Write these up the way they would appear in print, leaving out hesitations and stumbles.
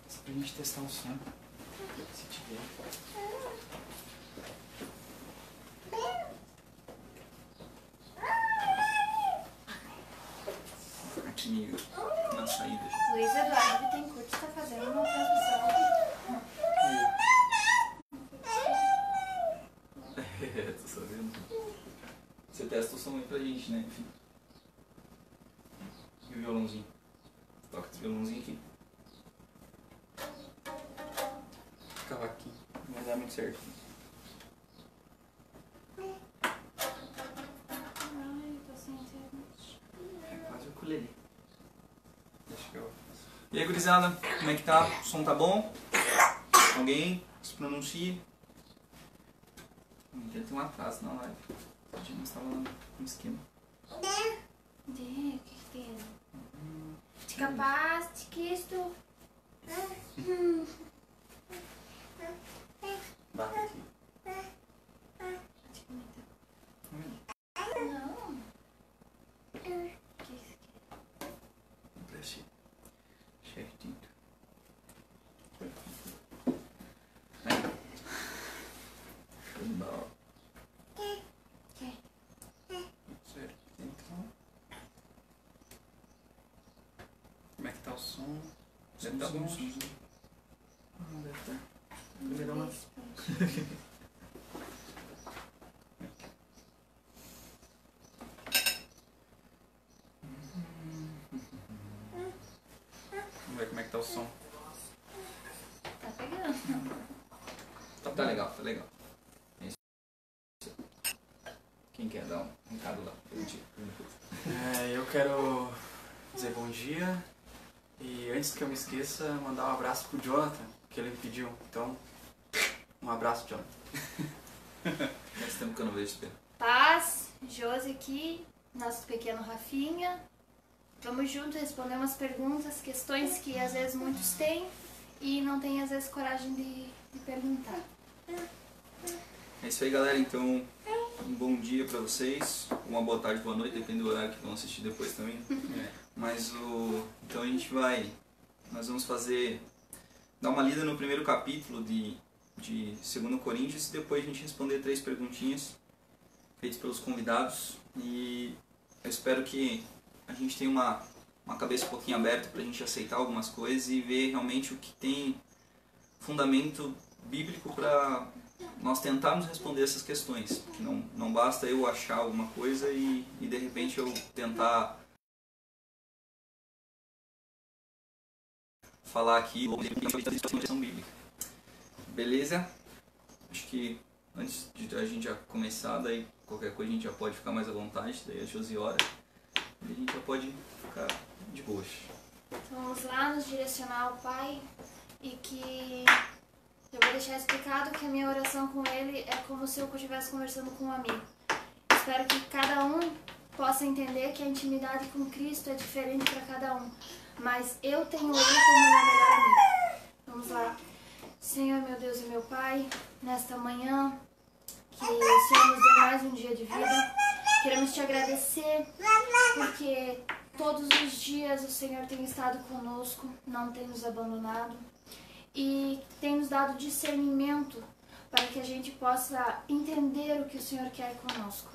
Só pra gente testar o som. Se tiver. Aqui na saída. Luiz Eduardo Bittencourt está fazendo uma transmissão. Tô sabendo. Você testa o som aí pra gente, né? Enfim. E o violãozinho? Toca esse violãozinho aqui. Cavaquinho. Não vai dar muito certo. Ai, tô sem internet. É quase o ukulele. Deixa eu... E aí, gurizada? Como é que tá? O som tá bom? Alguém se pronuncia? Tem um atraso na live. A gente não estava no esquema. O que tem? De capaz, de Cristo. Bata aqui. Não. O que é isso aqui? Preste certinho. Aí. Show de bola. Certo. Então. Como é que tá o som? Deve tá bom. Não deve estar. Deve dar uma... Vamos ver como é que tá o som. Tá pegando. Tá legal, tá legal. É isso. Quem quer dar um recado lá? Eu quero dizer bom dia e antes que eu me esqueça, mandar um abraço pro Jonathan, que ele me pediu. Então, um abraço, Jonathan. Faz tempo que eu não vejo esse Paz, Josi aqui, nosso pequeno Rafinha. Vamos juntos responder umas perguntas, questões que às vezes muitos têm e não têm às vezes coragem de perguntar. É isso aí, galera. Então, um bom dia pra vocês, uma boa tarde, boa noite, depende do horário que vão assistir depois também. Então a gente nós vamos dar uma lida no primeiro capítulo de 2 Coríntios e depois a gente responder 3 perguntinhas feitas pelos convidados. E eu espero que a gente tenha uma cabeça um pouquinho aberta pra gente aceitar algumas coisas e ver realmente o que tem fundamento bíblico para nós tentarmos responder essas questões. Que não basta eu achar alguma coisa e de repente eu tentar falar aqui ou questão bíblica. Beleza? Acho que antes de a gente já começar, daí qualquer coisa a gente já pode ficar mais à vontade, daí a Josi ora e a gente já pode ficar de boa. Então vamos lá nos direcionar ao Pai e que eu vou deixar explicado que a minha oração com Ele é como se eu estivesse conversando com um amigo. Espero que cada um possa entender que a intimidade com Cristo é diferente para cada um, mas eu tenho Ele como meu melhor amigo. Vamos lá. Senhor, meu Deus e meu Pai, nesta manhã, que o Senhor nos deu mais um dia de vida, queremos te agradecer porque todos os dias o Senhor tem estado conosco, não tem nos abandonado e tem nos dado discernimento para que a gente possa entender o que o Senhor quer conosco.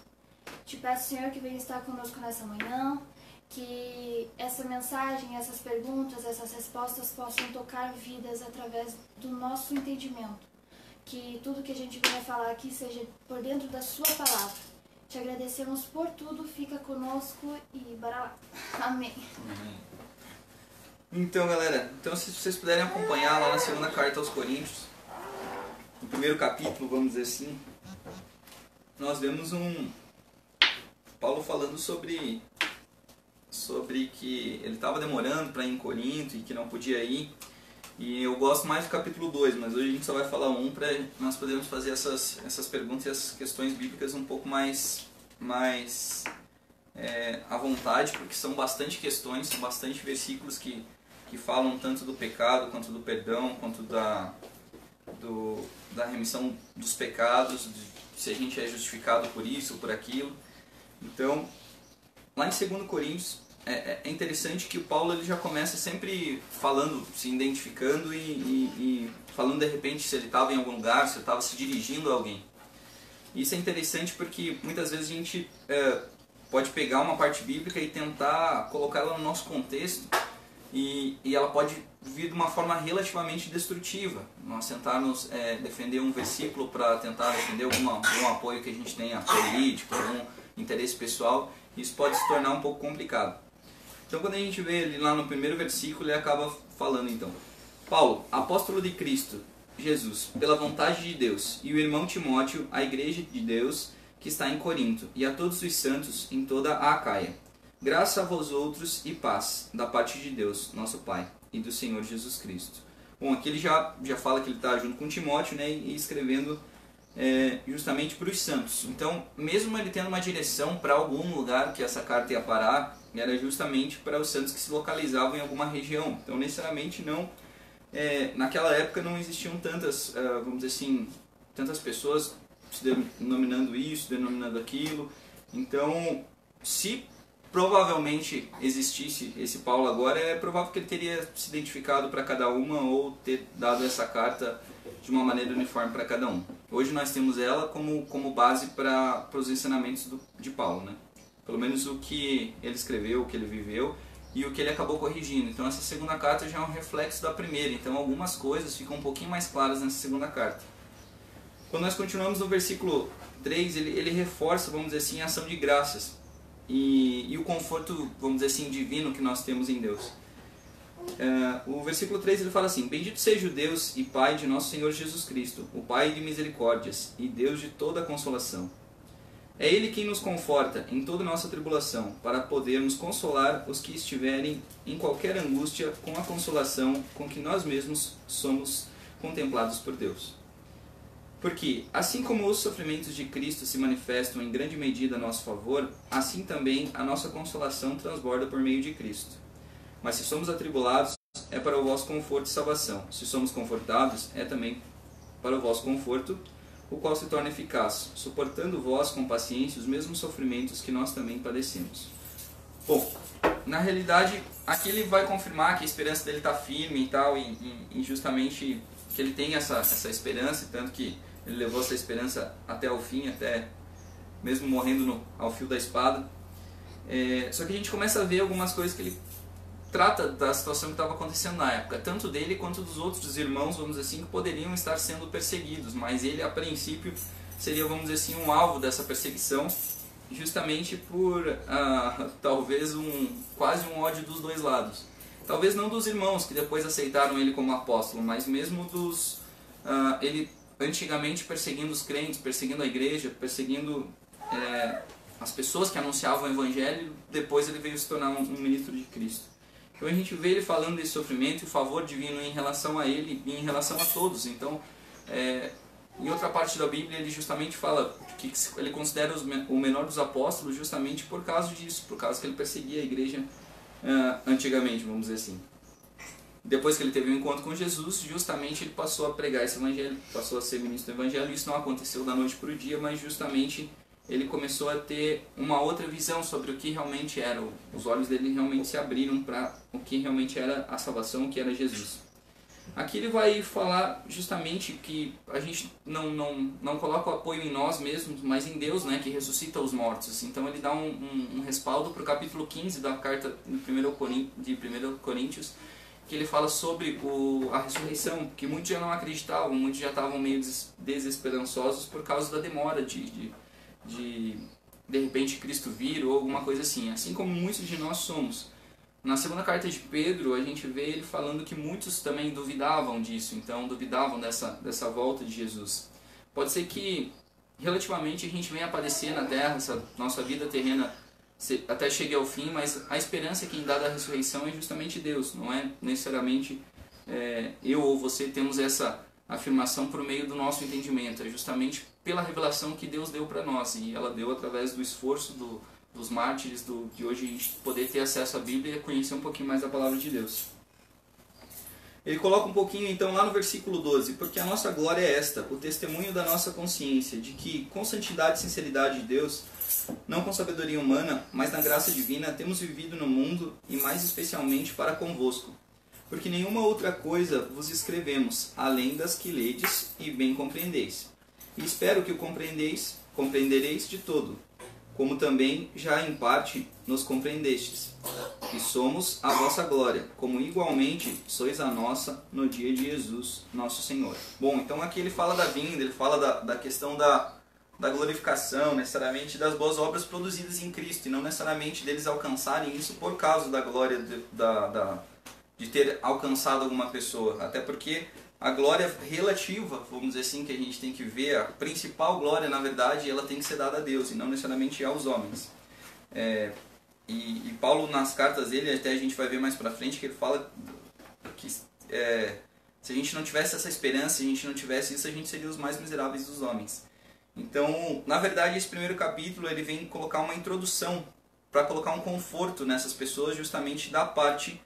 Te peço, Senhor, que venha estar conosco nessa manhã, que essa mensagem, essas perguntas, essas respostas possam tocar vidas através do nosso entendimento. Que tudo que a gente venha falar aqui seja por dentro da sua palavra. Te agradecemos por tudo, fica conosco e bora lá. Amém. Então, galera, se vocês puderem acompanhar lá na 2ª carta aos Coríntios, no primeiro capítulo, vamos dizer assim, nós vemos Paulo falando sobre que ele estava demorando para ir em Corinto e que não podia ir. E eu gosto mais do capítulo 2, mas hoje a gente só vai falar para nós podermos fazer essas perguntas e essas questões bíblicas um pouco mais à vontade, porque são bastante questões, são bastante versículos que falam tanto do pecado, quanto do perdão, quanto da remissão dos pecados, se a gente é justificado por isso ou por aquilo. Então, lá em 2 Coríntios, é interessante que o Paulo ele já começa sempre falando, se identificando e falando de repente se ele estava em algum lugar, se ele estava se dirigindo a alguém. Isso é interessante porque muitas vezes a gente pode pegar uma parte bíblica e tentar colocar ela no nosso contexto e ela pode vir de uma forma relativamente destrutiva. Nós tentarmos defender um versículo para tentar defender algum apoio que a gente tenha político, algum interesse pessoal, isso pode se tornar um pouco complicado. Então quando a gente vê ali lá no primeiro versículo, ele acaba falando então: Paulo, apóstolo de Cristo Jesus, pela vontade de Deus, e o irmão Timóteo, a igreja de Deus que está em Corinto, e a todos os santos em toda a Acaia. Graça a vós outros e paz, da parte de Deus, nosso Pai, e do Senhor Jesus Cristo. Bom, aqui ele já fala que ele está junto com Timóteo, né, e escrevendo justamente para os santos. Então, mesmo ele tendo uma direção para algum lugar que essa carta ia parar, era justamente para os santos que se localizavam em alguma região. Então, necessariamente não... naquela época não existiam tantas, vamos dizer assim, tantas pessoas se denominando isso, denominando aquilo. Então, se provavelmente existisse esse Paulo agora, é provável que ele teria se identificado para cada uma ou ter dado essa carta de uma maneira uniforme para cada um. Hoje nós temos ela como base para os ensinamentos de Paulo, né? Pelo menos o que ele escreveu, o que ele viveu e o que ele acabou corrigindo. Então essa segunda carta já é um reflexo da primeira, então algumas coisas ficam um pouquinho mais claras nessa segunda carta. Quando nós continuamos no versículo 3, ele reforça, vamos dizer assim, a ação de graças e o conforto, vamos dizer assim, divino que nós temos em Deus. O versículo 3 ele fala assim: Bendito seja o Deus e Pai de nosso Senhor Jesus Cristo, o Pai de misericórdias e Deus de toda a consolação. É Ele quem nos conforta em toda nossa tribulação, para podermos consolar os que estiverem em qualquer angústia com a consolação com que nós mesmos somos contemplados por Deus. Porque, assim como os sofrimentos de Cristo se manifestam em grande medida a nosso favor, assim também a nossa consolação transborda por meio de Cristo. Mas se somos atribulados, é para o vosso conforto e salvação. Se somos confortados, é também para o vosso conforto, o qual se torna eficaz, suportando vós com paciência os mesmos sofrimentos que nós também padecemos. Bom, na realidade, aqui ele vai confirmar que a esperança dele está firme e tal, e justamente que ele tem essa esperança, tanto que ele levou essa esperança até o fim, até mesmo morrendo ao fio da espada. Só que a gente começa a ver algumas coisas que ele trata da situação que estava acontecendo na época, tanto dele quanto dos outros irmãos, vamos dizer assim, que poderiam estar sendo perseguidos, mas ele a princípio seria, vamos dizer assim, um alvo dessa perseguição, justamente por talvez quase um ódio dos dois lados. Talvez não dos irmãos que depois aceitaram ele como apóstolo, mas mesmo ele antigamente perseguindo os crentes, perseguindo a igreja, perseguindo as pessoas que anunciavam o evangelho. Depois ele veio se tornar um ministro de Cristo. Então a gente vê ele falando desse sofrimento e o favor divino em relação a ele e em relação a todos. Então, em outra parte da Bíblia ele justamente fala que ele considera o menor dos apóstolos justamente por causa disso, por causa que ele perseguia a igreja antigamente, vamos dizer assim. Depois que ele teve um encontro com Jesus, justamente ele passou a pregar esse evangelho, passou a ser ministro do evangelho. Isso não aconteceu da noite para o dia, mas justamente ele começou a ter uma outra visão sobre o que realmente era. Os olhos dele realmente se abriram para o que realmente era a salvação, o que era Jesus. Aqui ele vai falar justamente que a gente não coloca o apoio em nós mesmos, mas em Deus, né, que ressuscita os mortos. Então ele dá um respaldo para o capítulo 15 da carta de 1 Coríntios, que ele fala sobre a ressurreição, que muitos já não acreditavam, muitos já estavam meio desesperançosos por causa da demora de repente Cristo vir ou alguma coisa assim como muitos de nós somos. Na segunda carta de Pedro a gente vê ele falando que muitos também duvidavam disso, então duvidavam dessa volta de Jesus. Pode ser que relativamente a gente venha a padecer na terra, essa nossa vida terrena até chegue ao fim, mas a esperança que dá da ressurreição é justamente Deus, não é necessariamente eu ou você temos essa afirmação por meio do nosso entendimento, é justamente pela revelação que Deus deu para nós, e ela deu através do esforço dos mártires, de hoje a gente poder ter acesso à Bíblia e conhecer um pouquinho mais da Palavra de Deus. Ele coloca um pouquinho então lá no versículo 12, porque a nossa glória é esta, o testemunho da nossa consciência, de que com santidade e sinceridade de Deus, não com sabedoria humana, mas na graça divina, temos vivido no mundo e mais especialmente para convosco. Porque nenhuma outra coisa vos escrevemos, além das que ledes e bem compreendeis. E espero que o compreendereis de todo, como também já em parte nos compreendestes. E somos a vossa glória, como igualmente sois a nossa no dia de Jesus, nosso Senhor. Bom, então aqui ele fala da vinda, ele fala da questão da glorificação, necessariamente das boas obras produzidas em Cristo, e não necessariamente deles alcançarem isso por causa da glória de ter alcançado alguma pessoa. Até porque a glória relativa, vamos dizer assim, que a gente tem que ver, a principal glória, na verdade, ela tem que ser dada a Deus, e não necessariamente aos homens. E Paulo, nas cartas dele, até a gente vai ver mais pra frente, que ele fala que se a gente não tivesse essa esperança, se a gente não tivesse isso, a gente seria os mais miseráveis dos homens. Então, na verdade, esse primeiro capítulo ele vem colocar uma introdução para colocar um conforto nessas pessoas, justamente da parte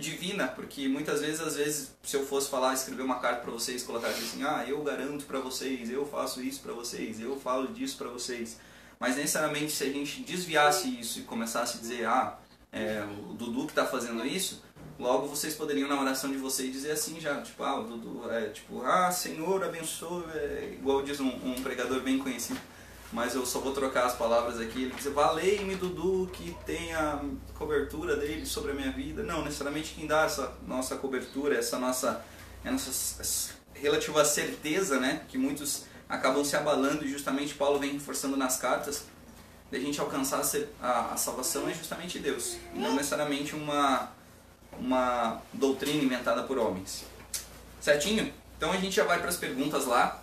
divina, porque muitas vezes, às vezes, se eu fosse falar, escrever uma carta para vocês, colocar assim, eu garanto para vocês, eu faço isso para vocês, eu falo disso para vocês. Mas necessariamente se a gente desviasse isso e começasse a dizer, o Dudu que está fazendo isso, logo vocês poderiam na oração de vocês dizer assim já, tipo, o Dudu Senhor abençoe, igual diz um pregador bem conhecido. Mas eu só vou trocar as palavras aqui. Ele diz, valei-me, Dudu, que tem a cobertura dele sobre a minha vida. Não, necessariamente quem dá essa nossa cobertura, essa nossa relativa certeza, né, que muitos acabam se abalando, e justamente Paulo vem reforçando nas cartas, da gente alcançar a salvação é justamente Deus, e não necessariamente uma doutrina inventada por homens. Certinho? Então a gente já vai para as perguntas lá,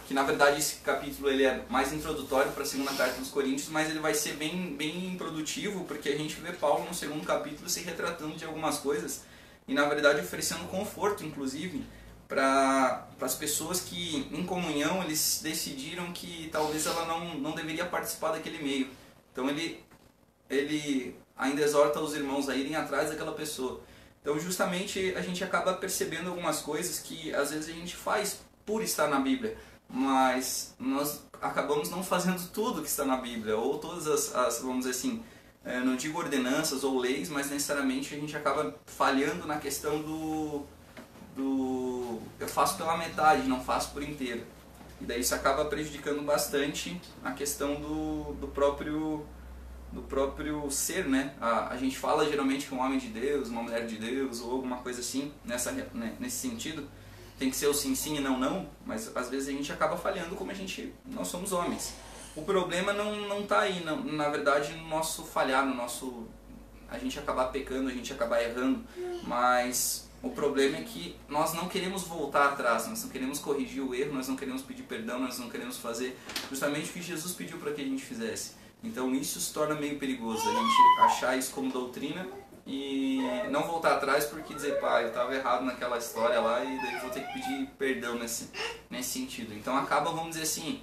que na verdade esse capítulo ele é mais introdutório para a segunda carta dos Coríntios, mas ele vai ser bem produtivo, porque a gente vê Paulo no segundo capítulo se retratando de algumas coisas e na verdade oferecendo conforto, inclusive, para as pessoas que em comunhão eles decidiram que talvez ela não deveria participar daquele meio. Então ele ainda exorta os irmãos a irem atrás daquela pessoa. Então justamente a gente acaba percebendo algumas coisas que às vezes a gente faz por estar na Bíblia, mas nós acabamos não fazendo tudo que está na Bíblia, ou todas as vamos dizer assim, não digo ordenanças ou leis, mas necessariamente a gente acaba falhando na questão do eu faço pela metade, não faço por inteiro. E daí isso acaba prejudicando bastante a questão do próprio ser, né? A gente fala geralmente que um homem de Deus, uma mulher de Deus, ou alguma coisa assim, nesse sentido. Tem que ser o sim, sim e não, não, mas às vezes a gente acaba falhando como nós somos homens. O problema não está aí, na verdade, no nosso falhar, a gente acabar pecando, a gente acabar errando, mas o problema é que nós não queremos voltar atrás, nós não queremos corrigir o erro, nós não queremos pedir perdão, nós não queremos fazer justamente o que Jesus pediu para que a gente fizesse. Então isso se torna meio perigoso, a gente achar isso como doutrina e não voltar atrás porque dizer, eu estava errado naquela história lá e daí vou ter que pedir perdão nesse sentido. Então acaba, vamos dizer assim,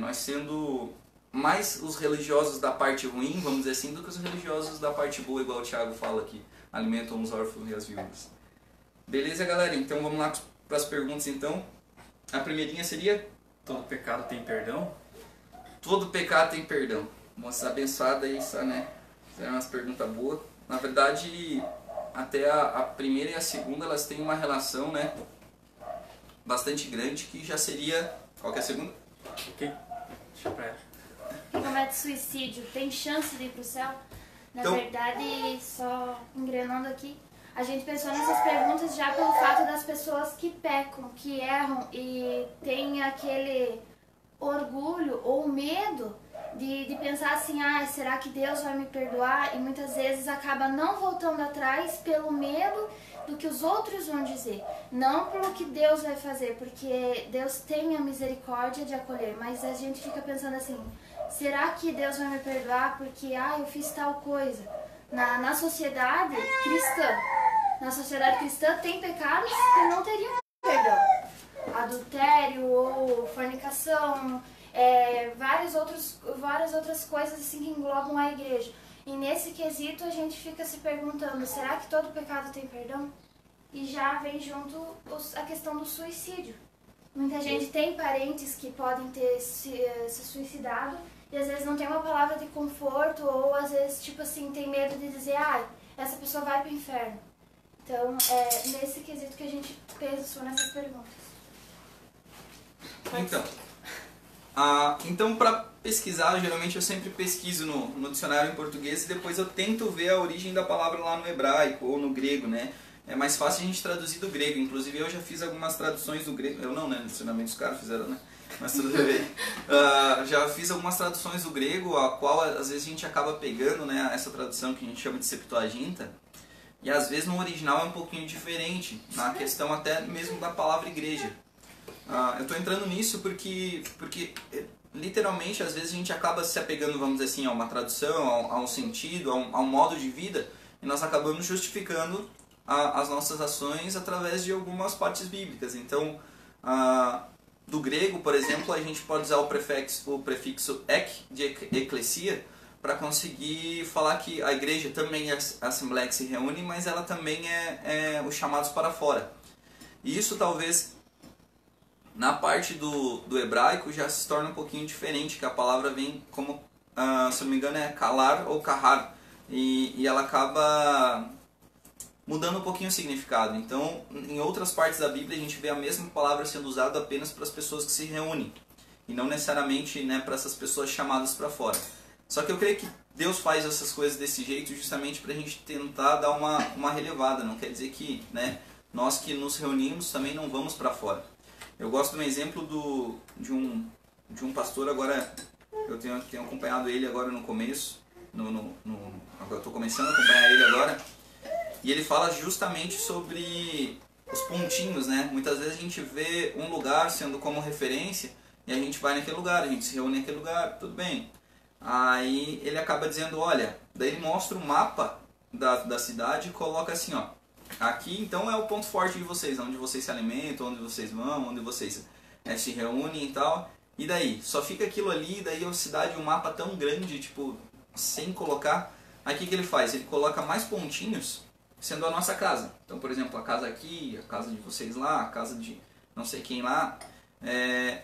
nós sendo mais os religiosos da parte ruim, vamos dizer assim, do que os religiosos da parte boa, igual o Thiago fala aqui, alimentam os órfãos e as viúvas. Beleza, galera? Então vamos lá para as perguntas então. A primeirinha seria? Todo pecado tem perdão? Todo pecado tem perdão. Moça abençoada aí, né? Fizeram umas perguntas boas. Na verdade, até a primeira e a segunda, elas têm uma relação, né? Bastante grande, que já seria... Qual que é a segunda? Ok. Deixa pra ela. Quem comete suicídio tem chance de ir pro céu? Na verdade, só engrenando aqui, a gente pensou nessas perguntas já pelo fato das pessoas que pecam, que erram e tem aquele orgulho ou medo de pensar assim, será que Deus vai me perdoar? E muitas vezes acaba não voltando atrás pelo medo do que os outros vão dizer, não pelo que Deus vai fazer, porque Deus tem a misericórdia de acolher, mas a gente fica pensando assim, será que Deus vai me perdoar porque eu fiz tal coisa? Na sociedade cristã tem pecados que não teriam perdão, adultério ou fornicação, várias outras coisas assim que englobam a igreja. E nesse quesito a gente fica se perguntando, será que todo pecado tem perdão? e já vem junto a questão do suicídio. Muita gente tem parentes que podem ter se suicidado e às vezes não tem uma palavra de conforto ou às vezes, tipo assim, tem medo de dizer, essa pessoa vai pro inferno. Então, é nesse quesito que a gente pensou nessas perguntas. Então para pesquisar, geralmente eu sempre pesquiso no dicionário em português e depois eu tento ver a origem da palavra lá no hebraico ou no grego, né? É mais fácil a gente traduzir do grego. Inclusive eu já fiz algumas traduções do grego. Eu não, né? Dicionamento os caras fizeram, né? Mas tudo bem. Já fiz algumas traduções do grego, a qual às vezes a gente acaba pegando, né? Essa tradução que a gente chama de Septuaginta. E às vezes no original é um pouquinho diferente, na questão até mesmo da palavra igreja. Eu estou entrando nisso porque literalmente às vezes a gente acaba se apegando, vamos dizer assim, a uma tradução, a um sentido, a um modo de vida, e nós acabamos justificando as nossas ações através de algumas partes bíblicas. Então, do grego, por exemplo, a gente pode usar o prefixo ek, de eclesia, para conseguir falar que a igreja também é a assembleia que se reúne, mas ela também é os chamados para fora. E isso talvez, na parte do hebraico, já se torna um pouquinho diferente, que a palavra vem como, se não me engano, é kalar ou kahar, e ela acaba mudando um pouquinho o significado. Então, em outras partes da Bíblia, a gente vê a mesma palavra sendo usada apenas para as pessoas que se reúnem, e não necessariamente, né, para essas pessoas chamadas para fora. Só que eu creio que Deus faz essas coisas desse jeito justamente para a gente tentar dar uma relevada. Não quer dizer que, né, nós que nos reunimos também não vamos para fora. Eu gosto de um exemplo de um pastor, agora eu tenho acompanhado ele agora no começo, agora eu estou começando a acompanhar ele agora, e ele fala justamente sobre os pontinhos, né? Muitas vezes a gente vê um lugar sendo como referência e a gente vai naquele lugar, a gente se reúne naquele lugar, tudo bem. Aí ele acaba dizendo, olha, daí ele mostra o mapa da cidade e coloca assim, ó, aqui então é o ponto forte de vocês, onde vocês se alimentam, onde vocês vão, onde vocês se reúnem e tal. E daí, só fica aquilo ali, daí a cidade, um mapa tão grande, tipo, sem colocar. Aí o que ele faz? Ele coloca mais pontinhos, sendo a nossa casa. Então, por exemplo, a casa aqui, a casa de vocês lá, a casa de não sei quem lá.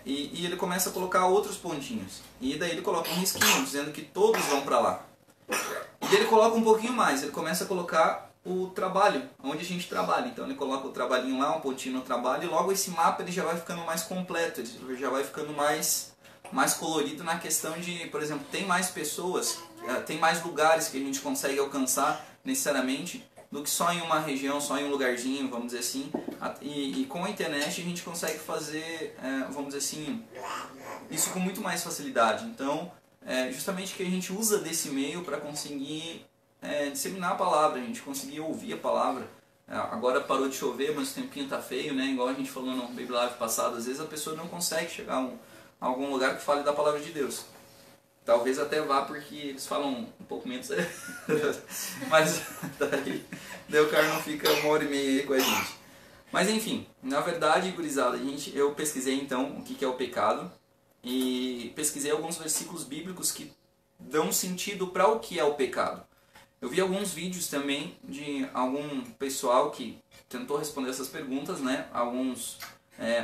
E ele começa a colocar outros pontinhos. E daí ele coloca um risquinho, dizendo que todos vão para lá. E daí ele coloca um pouquinho mais, ele começa a colocar o trabalho, onde a gente trabalha. Então ele coloca o trabalhinho lá, um pontinho no trabalho, e logo esse mapa ele já vai ficando mais completo, ele já vai ficando mais colorido na questão de, por exemplo, tem mais pessoas, tem mais lugares que a gente consegue alcançar necessariamente do que só em uma região, só em um lugarzinho, vamos dizer assim. E com a internet a gente consegue fazer, vamos dizer assim, isso com muito mais facilidade. Então, justamente que a gente usa desse meio para conseguir disseminar a palavra, a gente conseguir ouvir a palavra. Agora parou de chover, mas o tempinho tá feio, né? Igual a gente falou no Baby Live passado, às vezes a pessoa não consegue chegar a algum lugar que fale da palavra de Deus. Talvez até vá porque eles falam um pouco menos, mas daí o cara não fica 1h30 aí com a gente. Mas enfim, na verdade, gurizada, eu pesquisei então o que é o pecado e pesquisei alguns versículos bíblicos que dão sentido para o que é o pecado. Eu vi alguns vídeos também de algum pessoal que tentou responder essas perguntas, né? Alguns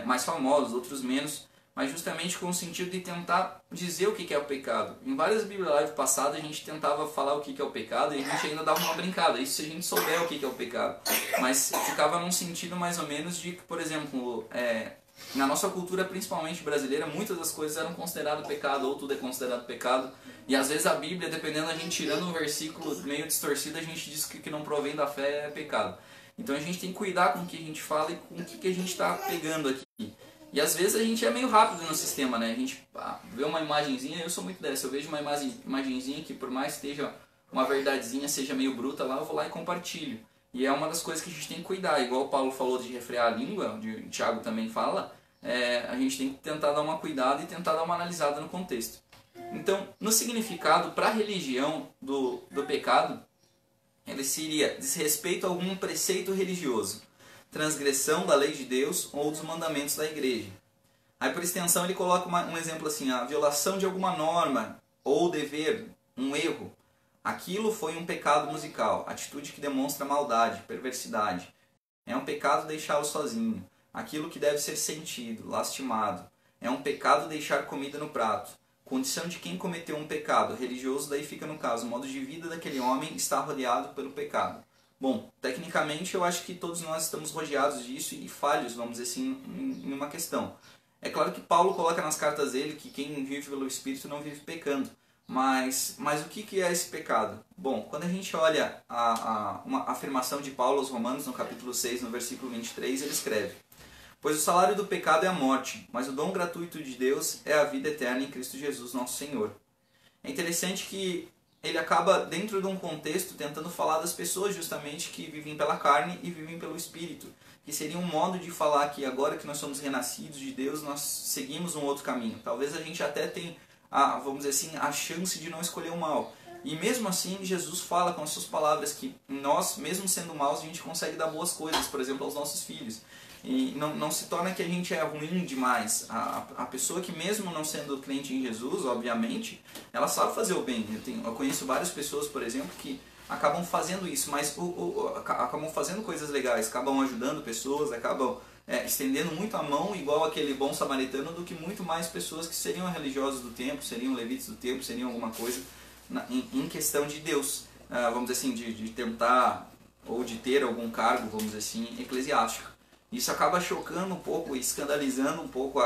mais famosos, outros menos, mas justamente com o sentido de tentar dizer o que é o pecado. Em várias Bíblia Live passadas a gente tentava falar o que é o pecado e a gente ainda dava uma brincada, isso se a gente souber o que é o pecado. Mas ficava num sentido mais ou menos de que, por exemplo, na nossa cultura, principalmente brasileira, muitas das coisas eram consideradas pecado, ou tudo é considerado pecado. E às vezes a Bíblia, dependendo da gente tirando um versículo meio distorcido, a gente diz que o que não provém da fé é pecado. Então a gente tem que cuidar com o que a gente fala e com o que a gente está pegando aqui. E às vezes a gente é meio rápido no sistema, né? A gente vê uma imagenzinha, eu sou muito dessa, eu vejo uma imagenzinha que por mais que esteja uma verdadezinha, seja meio bruta lá, eu vou lá e compartilho. E é uma das coisas que a gente tem que cuidar, igual o Paulo falou de refrear a língua, o Thiago também fala, a gente tem que tentar dar uma cuidada e tentar dar uma analisada no contexto. Então, no significado para a religião do pecado, ele seria desrespeito a algum preceito religioso, transgressão da lei de Deus ou dos mandamentos da igreja. Aí por extensão ele coloca um exemplo assim, a violação de alguma norma ou dever, um erro. Aquilo foi um pecado musical, atitude que demonstra maldade, perversidade. É um pecado deixá-lo sozinho. Aquilo que deve ser sentido, lastimado. É um pecado deixar comida no prato. Condição de quem cometeu um pecado religioso, daí fica no caso, o modo de vida daquele homem está rodeado pelo pecado. Bom, tecnicamente eu acho que todos nós estamos rodeados disso e falhos, vamos dizer assim, em uma questão. É claro que Paulo coloca nas cartas dele que quem vive pelo Espírito não vive pecando. Mas o que é esse pecado? Bom, quando a gente olha uma afirmação de Paulo aos Romanos, no capítulo 6, no versículo 23, ele escreve: pois o salário do pecado é a morte, mas o dom gratuito de Deus é a vida eterna em Cristo Jesus, nosso Senhor. É interessante que ele acaba, dentro de um contexto, tentando falar das pessoas justamente que vivem pela carne e vivem pelo Espírito. Que seria um modo de falar que agora que nós somos renascidos de Deus, nós seguimos um outro caminho. Talvez a gente até tenha, vamos dizer assim, a chance de não escolher o mal. E mesmo assim, Jesus fala com as suas palavras que nós, mesmo sendo maus, a gente consegue dar boas coisas, por exemplo, aos nossos filhos. E não se torna que a gente é ruim demais. A pessoa que mesmo não sendo crente em Jesus, obviamente, ela sabe fazer o bem. Eu conheço várias pessoas, por exemplo, que acabam fazendo isso, mas acabam fazendo coisas legais, acabam ajudando pessoas, acabam estendendo muito a mão, igual aquele bom samaritano, do que muito mais pessoas que seriam religiosas do tempo, seriam levitas do tempo, seriam alguma coisa em questão de Deus, vamos dizer assim, de tentar ou de ter algum cargo, vamos dizer assim, eclesiástico. Isso acaba chocando um pouco e escandalizando um pouco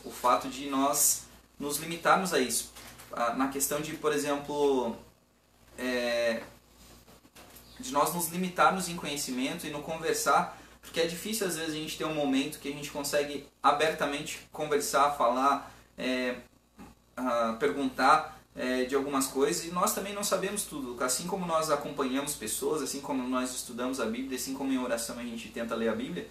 o fato de nós nos limitarmos a isso. Na questão de, por exemplo, de nós nos limitarmos em conhecimento e no conversar, porque é difícil às vezes a gente ter um momento que a gente consegue abertamente conversar, falar, perguntar de algumas coisas, e nós também não sabemos tudo. Assim como nós acompanhamos pessoas, assim como nós estudamos a Bíblia, assim como em oração a gente tenta ler a Bíblia,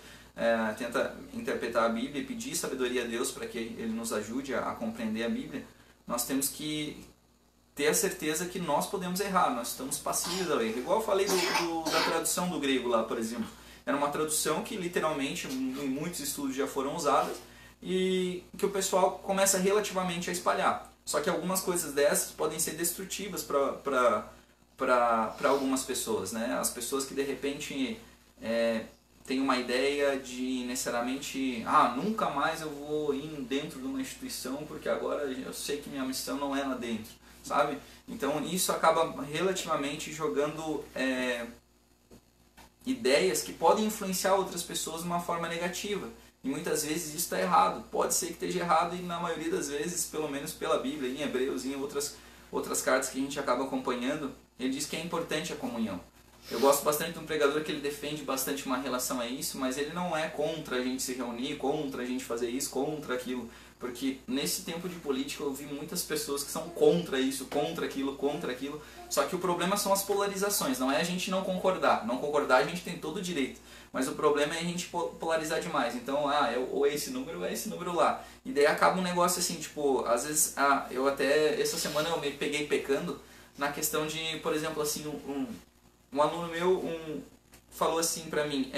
tenta interpretar a Bíblia e pedir sabedoria a Deus para que Ele nos ajude a compreender a Bíblia, nós temos que ter a certeza que nós podemos errar, nós estamos passíveis ao erro. Igual eu falei da tradução do grego lá, por exemplo. Era uma tradução que literalmente em muitos estudos já foram usadas e que o pessoal começa relativamente a espalhar. Só que algumas coisas dessas podem ser destrutivas para algumas pessoas, né? As pessoas que de repente têm uma ideia de necessariamente nunca mais eu vou ir dentro de uma instituição porque agora eu sei que minha missão não é lá dentro, sabe? Então isso acaba relativamente jogando ideias que podem influenciar outras pessoas de uma forma negativa. E muitas vezes isso está errado. Pode ser que esteja errado e na maioria das vezes, pelo menos pela Bíblia, em Hebreus e em outras cartas que a gente acaba acompanhando, ele diz que é importante a comunhão. Eu gosto bastante de um pregador que ele defende bastante uma relação a isso, mas ele não é contra a gente se reunir, contra a gente fazer isso, contra aquilo. Porque nesse tempo de política eu vi muitas pessoas que são contra isso, contra aquilo, só que o problema são as polarizações, não é a gente não concordar. Não concordar a gente tem todo o direito, mas o problema é a gente polarizar demais. Então, ou é esse número ou é esse número lá. E daí acaba um negócio assim, tipo, às vezes, eu até, essa semana eu me peguei pecando na questão de, por exemplo, assim, um aluno meu falou assim pra mim,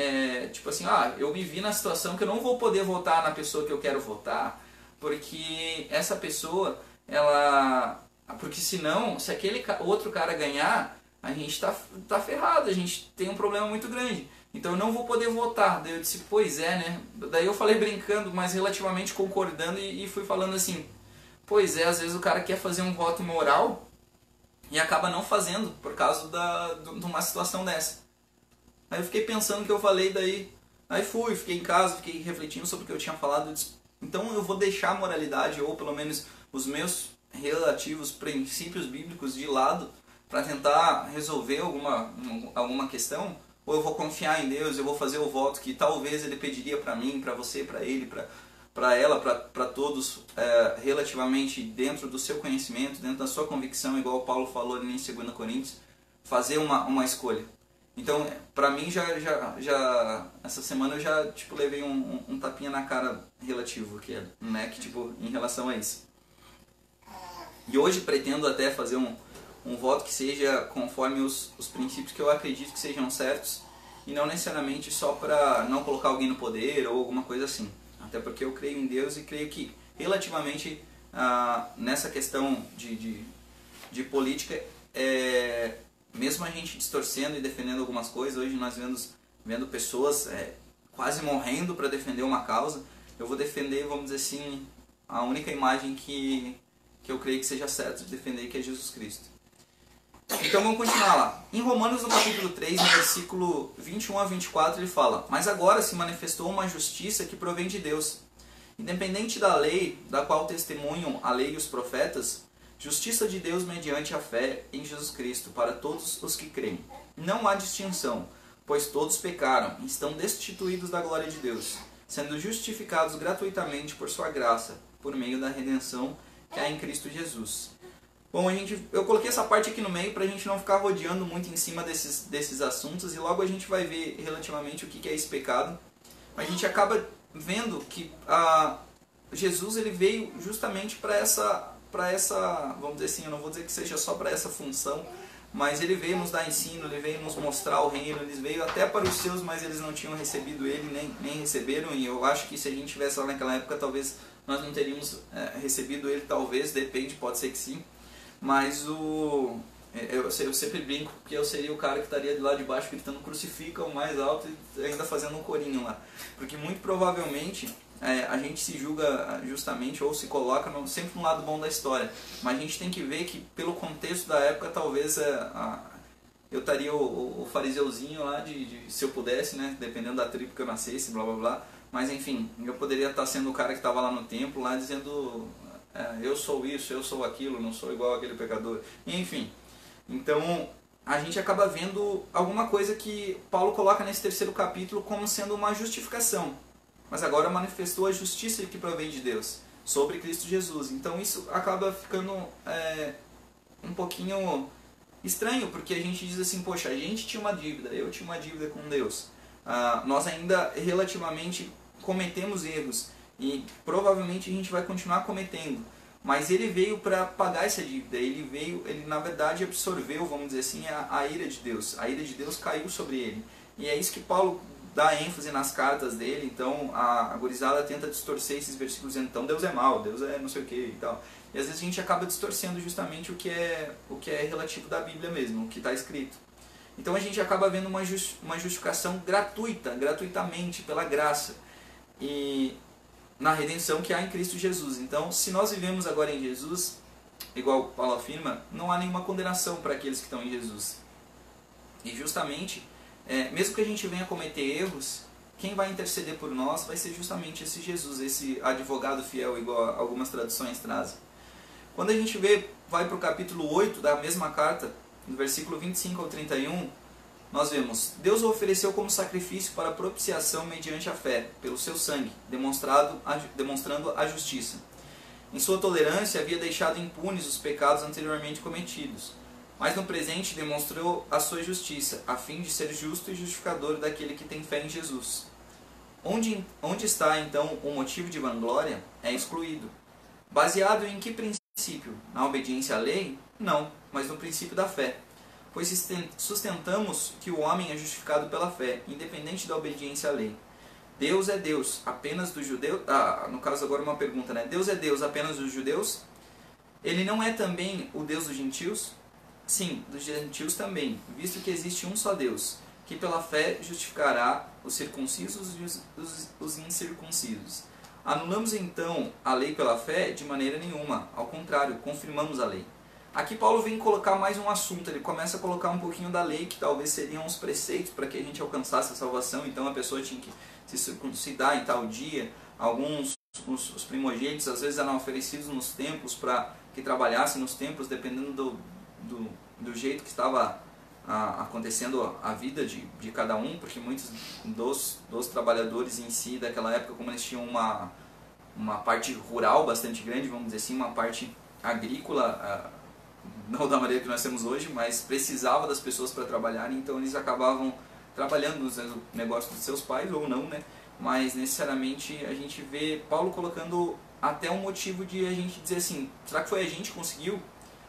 tipo assim, eu me vi na situação que eu não vou poder votar na pessoa que eu quero votar, porque essa pessoa, porque senão, se aquele outro cara ganhar, a gente tá ferrado, a gente tem um problema muito grande. Então eu não vou poder votar. Daí eu disse, pois é, né? Daí eu falei brincando, mas relativamente concordando e fui falando assim, pois é, às vezes o cara quer fazer um voto moral e acaba não fazendo por causa de uma situação dessa. Aí eu fiquei pensando o que eu falei, aí fiquei em casa, fiquei refletindo sobre o que eu tinha falado, eu disse, então eu vou deixar a moralidade, ou pelo menos os meus relativos princípios bíblicos de lado para tentar resolver alguma questão, ou eu vou confiar em Deus, eu vou fazer o voto que talvez Ele pediria para mim, para você, para ele, para ela, para todos, relativamente dentro do seu conhecimento, dentro da sua convicção, igual o Paulo falou ali em 2 Coríntios, fazer uma escolha. Então, pra mim, essa semana eu já levei um tapinha na cara relativo, em relação a isso. E hoje pretendo até fazer um voto que seja conforme os princípios que eu acredito que sejam certos, e não necessariamente só para não colocar alguém no poder ou alguma coisa assim. Até porque eu creio em Deus e creio que, relativamente, nessa questão de política, mesmo a gente distorcendo e defendendo algumas coisas, hoje nós vemos vendo pessoas quase morrendo para defender uma causa, eu vou defender, vamos dizer assim, a única imagem que eu creio que seja certo de defender, que é Jesus Cristo. Então vamos continuar lá. Em Romanos, no capítulo 3, no versículo 21 a 24, ele fala: Mas agora se manifestou uma justiça que provém de Deus. Independente da lei, da qual testemunham a lei e os profetas, justiça de Deus mediante a fé em Jesus Cristo, para todos os que creem. Não há distinção, pois todos pecaram e estão destituídos da glória de Deus, sendo justificados gratuitamente por sua graça, por meio da redenção que há em Cristo Jesus. Bom, eu coloquei essa parte aqui no meio para a gente não ficar rodeando muito em cima desses assuntos, e logo a gente vai ver relativamente o que é esse pecado. A gente acaba vendo que Jesus ele veio justamente para essa, vamos dizer assim, eu não vou dizer que seja só para essa função, mas ele veio nos dar ensino, ele veio nos mostrar o reino, ele veio até para os seus, mas eles não tinham recebido ele, nem receberam, e eu acho que se a gente tivesse lá naquela época, talvez nós não teríamos recebido ele, talvez, depende, pode ser que sim. Mas eu sempre brinco que eu seria o cara que estaria de lá de baixo gritando crucifica o mais alto e ainda fazendo um corinho lá. Porque muito provavelmente a gente se julga justamente ou se coloca sempre no lado bom da história. Mas a gente tem que ver que pelo contexto da época talvez eu estaria o fariseuzinho lá se eu pudesse, né, dependendo da tribo que eu nascesse, blá blá blá. Mas enfim, eu poderia estar sendo o cara que estava lá no templo lá dizendo... eu sou isso, eu sou aquilo, não sou igual aquele pecador. Enfim, então a gente acaba vendo alguma coisa que Paulo coloca nesse terceiro capítulo como sendo uma justificação. Mas agora manifestou a justiça que provém de Deus sobre Cristo Jesus. Então isso acaba ficando um pouquinho estranho, porque a gente diz assim, poxa, a gente tinha uma dívida, eu tinha uma dívida com Deus. Nós ainda relativamente cometemos erros. E provavelmente a gente vai continuar cometendo. Mas ele veio para pagar essa dívida. Ele na verdade absorveu, vamos dizer assim, a ira de Deus. A ira de Deus caiu sobre ele. E é isso que Paulo dá ênfase nas cartas dele. Então a gurizada tenta distorcer esses versículos dizendo, então Deus é mau, Deus é não sei o que e tal. E às vezes a gente acaba distorcendo justamente o que é relativo da Bíblia mesmo, o que está escrito. Então a gente acaba vendo uma justificação gratuitamente, pela graça. E na redenção que há em Cristo Jesus. Então, se nós vivemos agora em Jesus, igual Paulo afirma, não há nenhuma condenação para aqueles que estão em Jesus. E justamente, mesmo que a gente venha cometer erros, quem vai interceder por nós vai ser justamente esse Jesus, esse advogado fiel, igual algumas traduções trazem. Quando a gente vai para o capítulo 8 da mesma carta, no versículo 25 ao 31, nós vemos, Deus o ofereceu como sacrifício para propiciação mediante a fé, pelo seu sangue, demonstrando a justiça. Em sua tolerância havia deixado impunes os pecados anteriormente cometidos, mas no presente demonstrou a sua justiça, a fim de ser justo e justificador daquele que tem fé em Jesus. Onde está então o motivo de vanglória? É excluído. Baseado em que princípio? Na obediência à lei? Não, mas no princípio da fé. Pois sustentamos que o homem é justificado pela fé, independente da obediência à lei. Deus é Deus apenas dos judeus? No caso agora uma pergunta, né? Deus é Deus apenas dos judeus? Ele não é também o Deus dos gentios? Sim, dos gentios também, visto que existe um só Deus, que pela fé justificará os circuncisos e os incircuncisos. Anulamos então a lei pela fé? De maneira nenhuma, ao contrário, confirmamos a lei. Aqui Paulo vem colocar mais um assunto, ele começa a colocar um pouquinho da lei, que talvez seriam os preceitos para que a gente alcançasse a salvação. Então a pessoa tinha que se circuncidar em tal dia. Alguns, os primogênitos, às vezes eram oferecidos nos templos para que trabalhassem nos templos, dependendo do jeito que estava acontecendo a vida de cada um, porque muitos dos trabalhadores em si daquela época, como eles tinham uma parte rural bastante grande, vamos dizer assim, uma parte agrícola, não da maneira que nós temos hoje, mas precisava das pessoas para trabalharem, então eles acabavam trabalhando nos negócios dos seus pais, ou não, né? Mas necessariamente a gente vê Paulo colocando até um motivo de a gente dizer assim, será que foi a gente que conseguiu?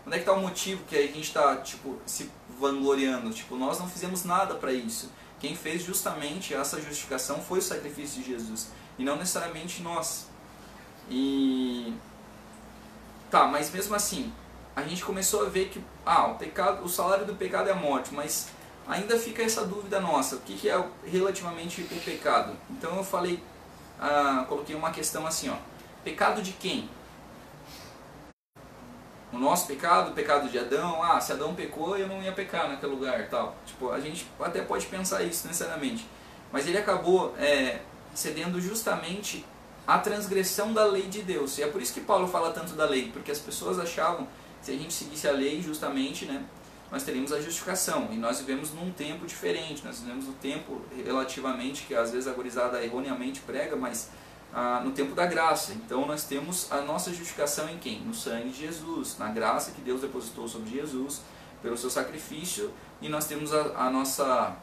Onde é que está o motivo que a gente está se vangloriando? Nós não fizemos nada para isso. Quem fez justamente essa justificação foi o sacrifício de Jesus, e não necessariamente nós. Mas mesmo assim, a gente começou a ver que o salário do pecado é a morte, mas ainda fica essa dúvida nossa, o que é relativamente o pecado? Então eu falei, coloquei uma questão assim, ó, pecado de quem? O nosso pecado, o pecado de Adão, se Adão pecou eu não ia pecar naquele lugar, tal. Tipo, a gente até pode pensar isso necessariamente, mas ele acabou cedendo justamente à transgressão da lei de Deus, e é por isso que Paulo fala tanto da lei, porque as pessoas achavam que se a gente seguisse a lei justamente, né, nós teríamos a justificação, e nós vivemos num tempo diferente, nós vivemos no tempo relativamente, que às vezes a gurizada erroneamente prega, mas no tempo da graça. Então nós temos a nossa justificação em quem? No sangue de Jesus, na graça que Deus depositou sobre Jesus, pelo seu sacrifício, e nós temos a nossa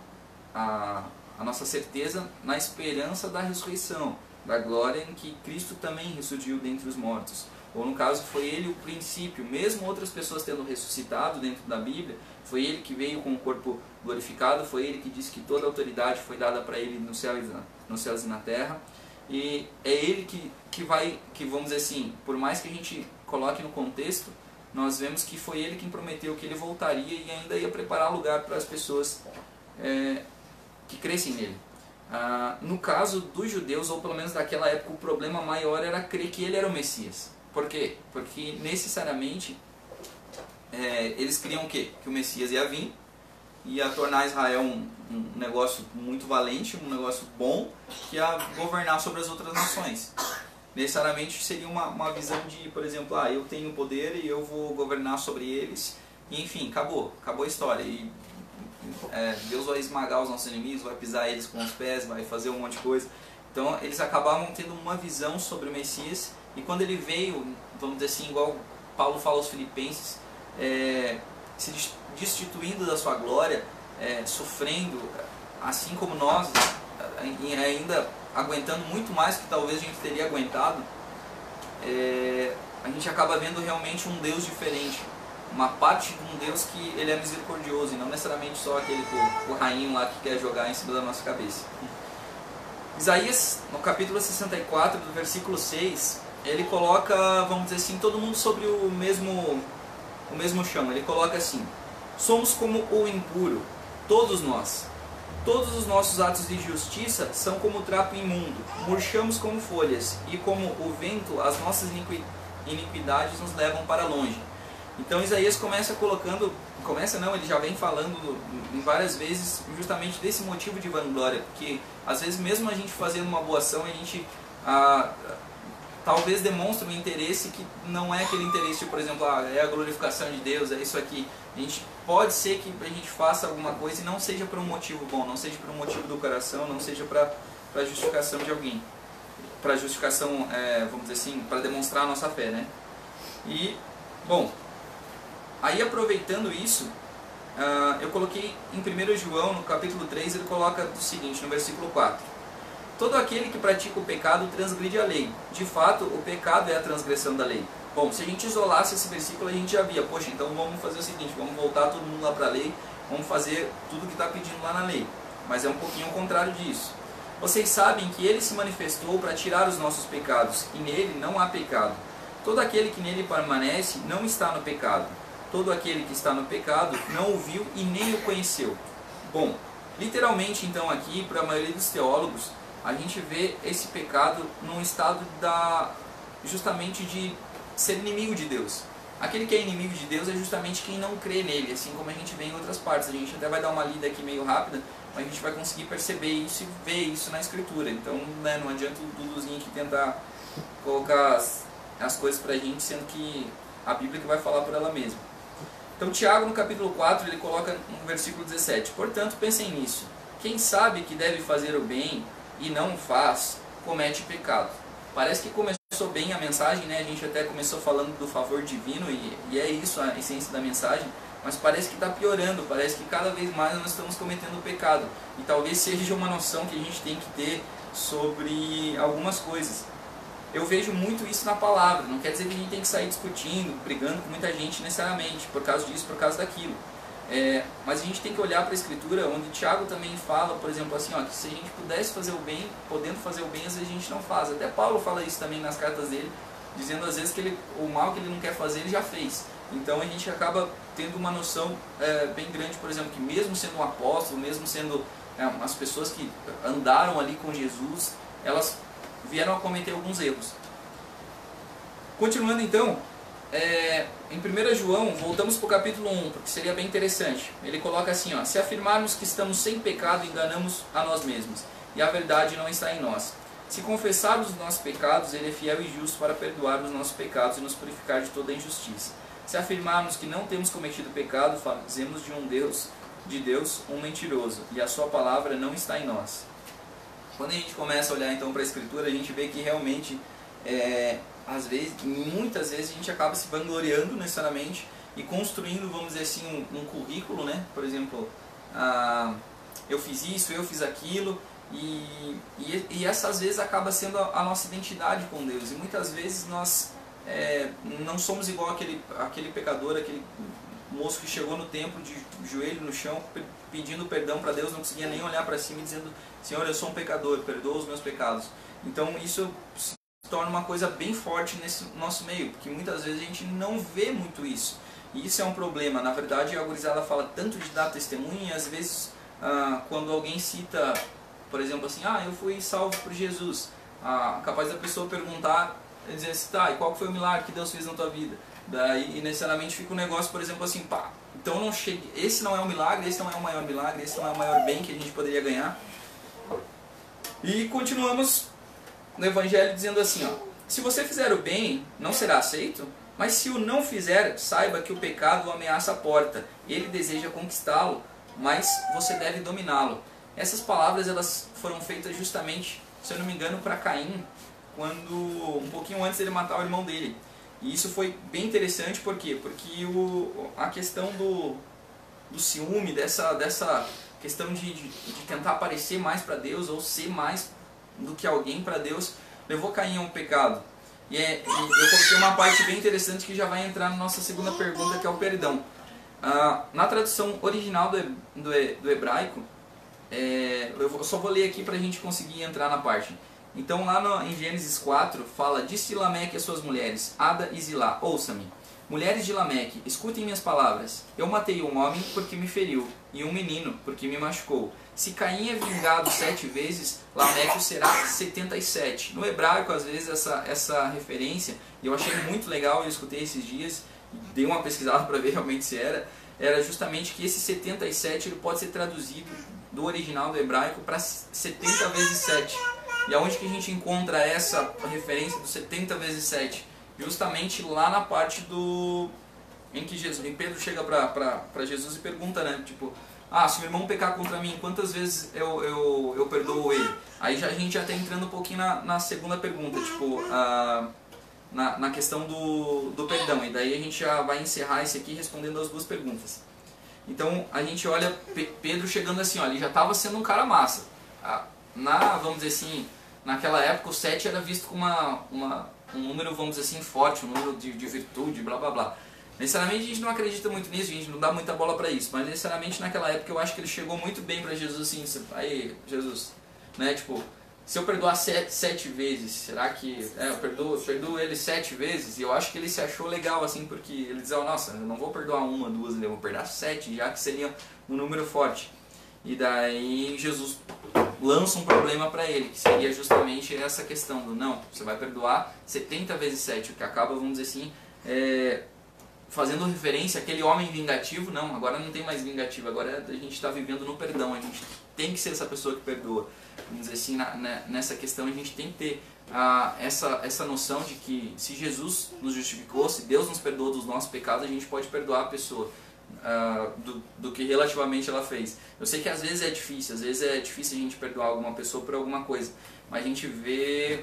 certeza na esperança da ressurreição, da glória em que Cristo também ressurgiu dentre os mortos. Ou no caso, foi ele o princípio, mesmo outras pessoas tendo ressuscitado dentro da Bíblia, foi ele que veio com o corpo glorificado, foi ele que disse que toda a autoridade foi dada para ele nos céus e na terra. E é ele que vamos dizer assim, por mais que a gente coloque no contexto, nós vemos que foi ele quem prometeu que ele voltaria e ainda ia preparar lugar para as pessoas que crescem nele. No caso dos judeus, ou pelo menos daquela época, o problema maior era crer que ele era o Messias. Por quê? Porque necessariamente eles criam o quê? Que o Messias ia vir, ia tornar Israel um negócio muito valente, um negócio bom, que ia governar sobre as outras nações. Necessariamente seria uma visão de, por exemplo, eu tenho poder e eu vou governar sobre eles, e enfim, acabou a história. E Deus vai esmagar os nossos inimigos, vai pisar eles com os pés, vai fazer um monte de coisa. Então eles acabavam tendo uma visão sobre o Messias, e quando ele veio, vamos dizer assim, igual Paulo fala aos Filipenses, se destituindo da sua glória, sofrendo, assim como nós, e ainda aguentando muito mais que talvez a gente teria aguentado, a gente acaba vendo realmente um Deus diferente, uma parte de um Deus que ele é misericordioso, e não necessariamente só aquele o rainho lá que quer jogar em cima da nossa cabeça. Isaías, no capítulo 64, do versículo 6, ele coloca, vamos dizer assim, todo mundo sobre o mesmo chão. Ele coloca assim: somos como o impuro, todos nós. Todos os nossos atos de justiça são como trapo imundo, murchamos como folhas, e como o vento, as nossas iniquidades nos levam para longe. Então Isaías ele já vem falando em várias vezes justamente desse motivo de vanglória, porque às vezes mesmo a gente fazendo uma boa ação, a gente talvez demonstra um interesse que não é aquele interesse, por exemplo, é a glorificação de Deus, é isso aqui. A gente pode ser que a gente faça alguma coisa e não seja por um motivo bom, não seja por um motivo do coração, não seja para a justificação de alguém, para justificação, vamos dizer assim, para demonstrar a nossa fé, né? E, bom, aí aproveitando isso, eu coloquei em 1 João, no capítulo 3, ele coloca o seguinte, no versículo 4. Todo aquele que pratica o pecado transgride a lei. De fato, o pecado é a transgressão da lei. Bom, se a gente isolasse esse versículo, a gente já via, poxa, então vamos fazer o seguinte, vamos voltar todo mundo lá para a lei, vamos fazer tudo que está pedindo lá na lei. Mas é um pouquinho ao contrário disso. Vocês sabem que ele se manifestou para tirar os nossos pecados, e nele não há pecado. Todo aquele que nele permanece não está no pecado. Todo aquele que está no pecado não o viu e nem o conheceu. Bom, literalmente então aqui, para a maioria dos teólogos, a gente vê esse pecado num estado justamente de ser inimigo de Deus. Aquele que é inimigo de Deus é justamente quem não crê nele, assim como a gente vê em outras partes. A gente até vai dar uma lida aqui meio rápida, mas a gente vai conseguir perceber isso e ver isso na Escritura. Então, né, não adianta o Duduzinho aqui tentar colocar as coisas pra gente, sendo que a Bíblia que vai falar por ela mesma. Então, Tiago, no capítulo 4, ele coloca no versículo 17: portanto, pensem nisso. Quem sabe que deve fazer o bem e não faz, comete pecado. Parece que começou bem a mensagem, né? A gente até começou falando do favor divino, e é isso a essência da mensagem, mas parece que está piorando, parece que cada vez mais nós estamos cometendo pecado. E talvez seja uma noção que a gente tem que ter sobre algumas coisas. Eu vejo muito isso na palavra, não quer dizer que a gente tem que sair discutindo, brigando com muita gente necessariamente, por causa disso, por causa daquilo. Mas a gente tem que olhar para a Escritura, onde Tiago também fala, por exemplo, assim, que se a gente pudesse fazer o bem, podendo fazer o bem, às vezes a gente não faz. Até Paulo fala isso também nas cartas dele, dizendo às vezes que o mal que ele não quer fazer, ele já fez. Então a gente acaba tendo uma noção bem grande, por exemplo, que mesmo sendo um apóstolo, mesmo sendo as pessoas que andaram ali com Jesus, elas vieram a cometer alguns erros. Continuando então, em 1 João, voltamos para o capítulo 1, porque seria bem interessante. Ele coloca assim, ó: se afirmarmos que estamos sem pecado, enganamos a nós mesmos, e a verdade não está em nós. Se confessarmos os nossos pecados, Ele é fiel e justo para perdoar os nossos pecados e nos purificar de toda injustiça. Se afirmarmos que não temos cometido pecado, fazemos de Deus um mentiroso, e a sua palavra não está em nós. Quando a gente começa a olhar então para a Escritura, a gente vê que realmente, às vezes, muitas vezes a gente acaba se vangloriando necessariamente e construindo, vamos dizer assim, um currículo, né? Por exemplo, eu fiz isso, eu fiz aquilo, e essa às vezes acaba sendo a nossa identidade com Deus. E muitas vezes nós não somos igual aquele pecador, aquele moço que chegou no templo de joelho no chão pedindo perdão para Deus, não conseguia nem olhar para cima e dizendo: Senhor, eu sou um pecador, perdoa os meus pecados. Então isso se torna uma coisa bem forte nesse nosso meio, porque muitas vezes a gente não vê muito isso, e isso é um problema. Na verdade, a gurizada fala tanto de dar testemunho, e às vezes quando alguém cita, por exemplo assim, eu fui salvo por Jesus, capaz da pessoa perguntar, dizer assim, tá, e qual foi o milagre que Deus fez na tua vida? Daí necessariamente fica um negócio, por exemplo assim, então não chegue, esse não é o milagre, esse não é o maior milagre, esse não é o maior bem que a gente poderia ganhar. E continuamos no Evangelho dizendo assim, se você fizer o bem, não será aceito, mas se o não fizer, saiba que o pecado o ameaça a porta, ele deseja conquistá-lo, mas você deve dominá-lo. Essas palavras elas foram feitas justamente, se eu não me engano, para Caim, quando um pouquinho antes dele matar o irmão dele. E isso foi bem interessante, por quê? Porque a questão do ciúme, dessa questão de tentar parecer mais para Deus, ou ser mais do que alguém para Deus, levou Caim a um pecado. E eu coloquei uma parte bem interessante que já vai entrar na nossa segunda pergunta, que é o perdão. Na tradução original do hebraico, eu só vou ler aqui para a gente conseguir entrar na parte. Então lá em Gênesis 4 fala: disse Lameque às suas mulheres, Ada e Zilá: ouça-me, mulheres de Lameque, escutem minhas palavras. Eu matei um homem porque me feriu, e um menino porque me machucou. Se Caim é vingado 7 vezes, Lameque será 77. No hebraico, às vezes, essa referência, e eu achei muito legal, eu escutei esses dias, dei uma pesquisada para ver realmente se era justamente que esse 77 ele pode ser traduzido do original do hebraico para 70 vezes 7. E aonde que a gente encontra essa referência do 70 vezes 7? Justamente lá na parte em que Pedro chega para Jesus e pergunta, né? Tipo, se o irmão pecar contra mim, quantas vezes eu perdoo ele? Aí a gente já está entrando um pouquinho na segunda pergunta, tipo, na questão do perdão. E daí a gente já vai encerrar esse aqui respondendo as duas perguntas. Então a gente olha Pedro chegando assim, ele já estava sendo um cara massa. Vamos dizer assim, naquela época o 7 era visto como um número, vamos dizer assim, forte, um número de virtude, blá blá blá. Necessariamente a gente não acredita muito nisso, a gente não dá muita bola para isso, mas necessariamente naquela época eu acho que ele chegou muito bem para Jesus assim, aí Jesus, né, tipo, se eu perdoar 7 vezes, será que eu perdoo ele 7 vezes? E eu acho que ele se achou legal assim, porque ele dizia, nossa, eu não vou perdoar 1, 2, eu vou perdoar 7, já que seria um número forte. E daí Jesus lança um problema para ele, que seria justamente essa questão do não, você vai perdoar 70 vezes 7, o que acaba, vamos dizer assim, fazendo referência àquele homem vingativo. Não, agora não tem mais vingativo, agora a gente está vivendo no perdão, a gente tem que ser essa pessoa que perdoa. Vamos dizer assim, nessa questão a gente tem que ter essa noção de que se Jesus nos justificou, se Deus nos perdoou dos nossos pecados, a gente pode perdoar a pessoa do que relativamente ela fez. Eu sei que às vezes é difícil a gente perdoar alguma pessoa por alguma coisa, mas a gente vê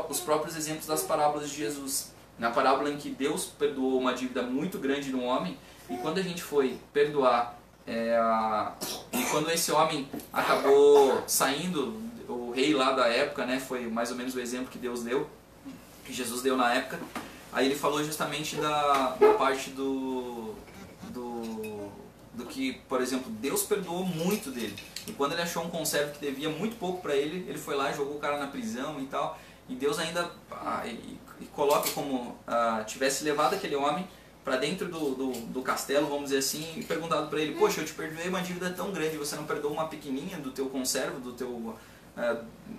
os próprios exemplos das parábolas de Jesus. Na parábola em que Deus perdoou uma dívida muito grande de um homem, e quando a gente foi perdoar, e quando esse homem acabou saindo, o rei lá da época, né, foi mais ou menos o exemplo que que Jesus deu na época, aí ele falou justamente da parte do que, por exemplo, Deus perdoou muito dele, e quando ele achou um conservo que devia muito pouco para ele, ele foi lá e jogou o cara na prisão e tal, e Deus ainda coloca como tivesse levado aquele homem para dentro do castelo, vamos dizer assim, e perguntado para ele, poxa, eu te perdoei uma dívida tão grande, você não perdoou uma pequenininha do teu conservo, do teu,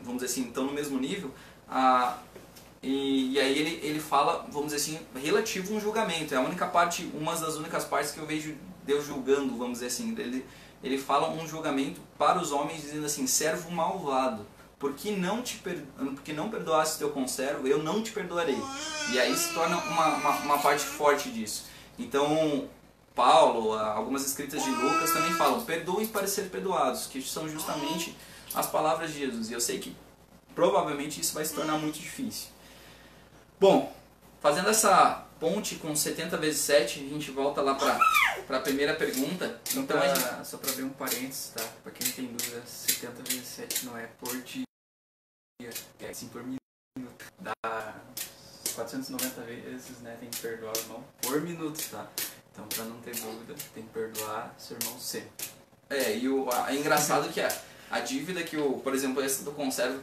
vamos dizer assim, estão no mesmo nível? E aí ele fala, vamos dizer assim, relativo a um julgamento. É a única parte, uma das únicas partes que eu vejo Deus julgando, vamos dizer assim. Ele fala um julgamento para os homens dizendo assim, servo malvado, porque não perdoaste teu conservo, eu não te perdoarei. E aí se torna uma parte forte disso. Então Paulo, algumas escritas de Lucas também falam, perdoem para ser perdoados, que são justamente as palavras de Jesus. E eu sei que provavelmente isso vai se tornar muito difícil. Bom, fazendo essa ponte com 70 vezes 7, a gente volta lá para a primeira pergunta. Só para abrir um parênteses, tá? Para quem tem dúvida, 70 vezes 7 não é por dia, é assim por minuto. Dá 490 vezes, né? Tem que perdoar o irmão por minuto, tá? Então, para não ter dúvida, tem que perdoar seu irmão sempre. E é engraçado que a dívida que por exemplo, essa do conservo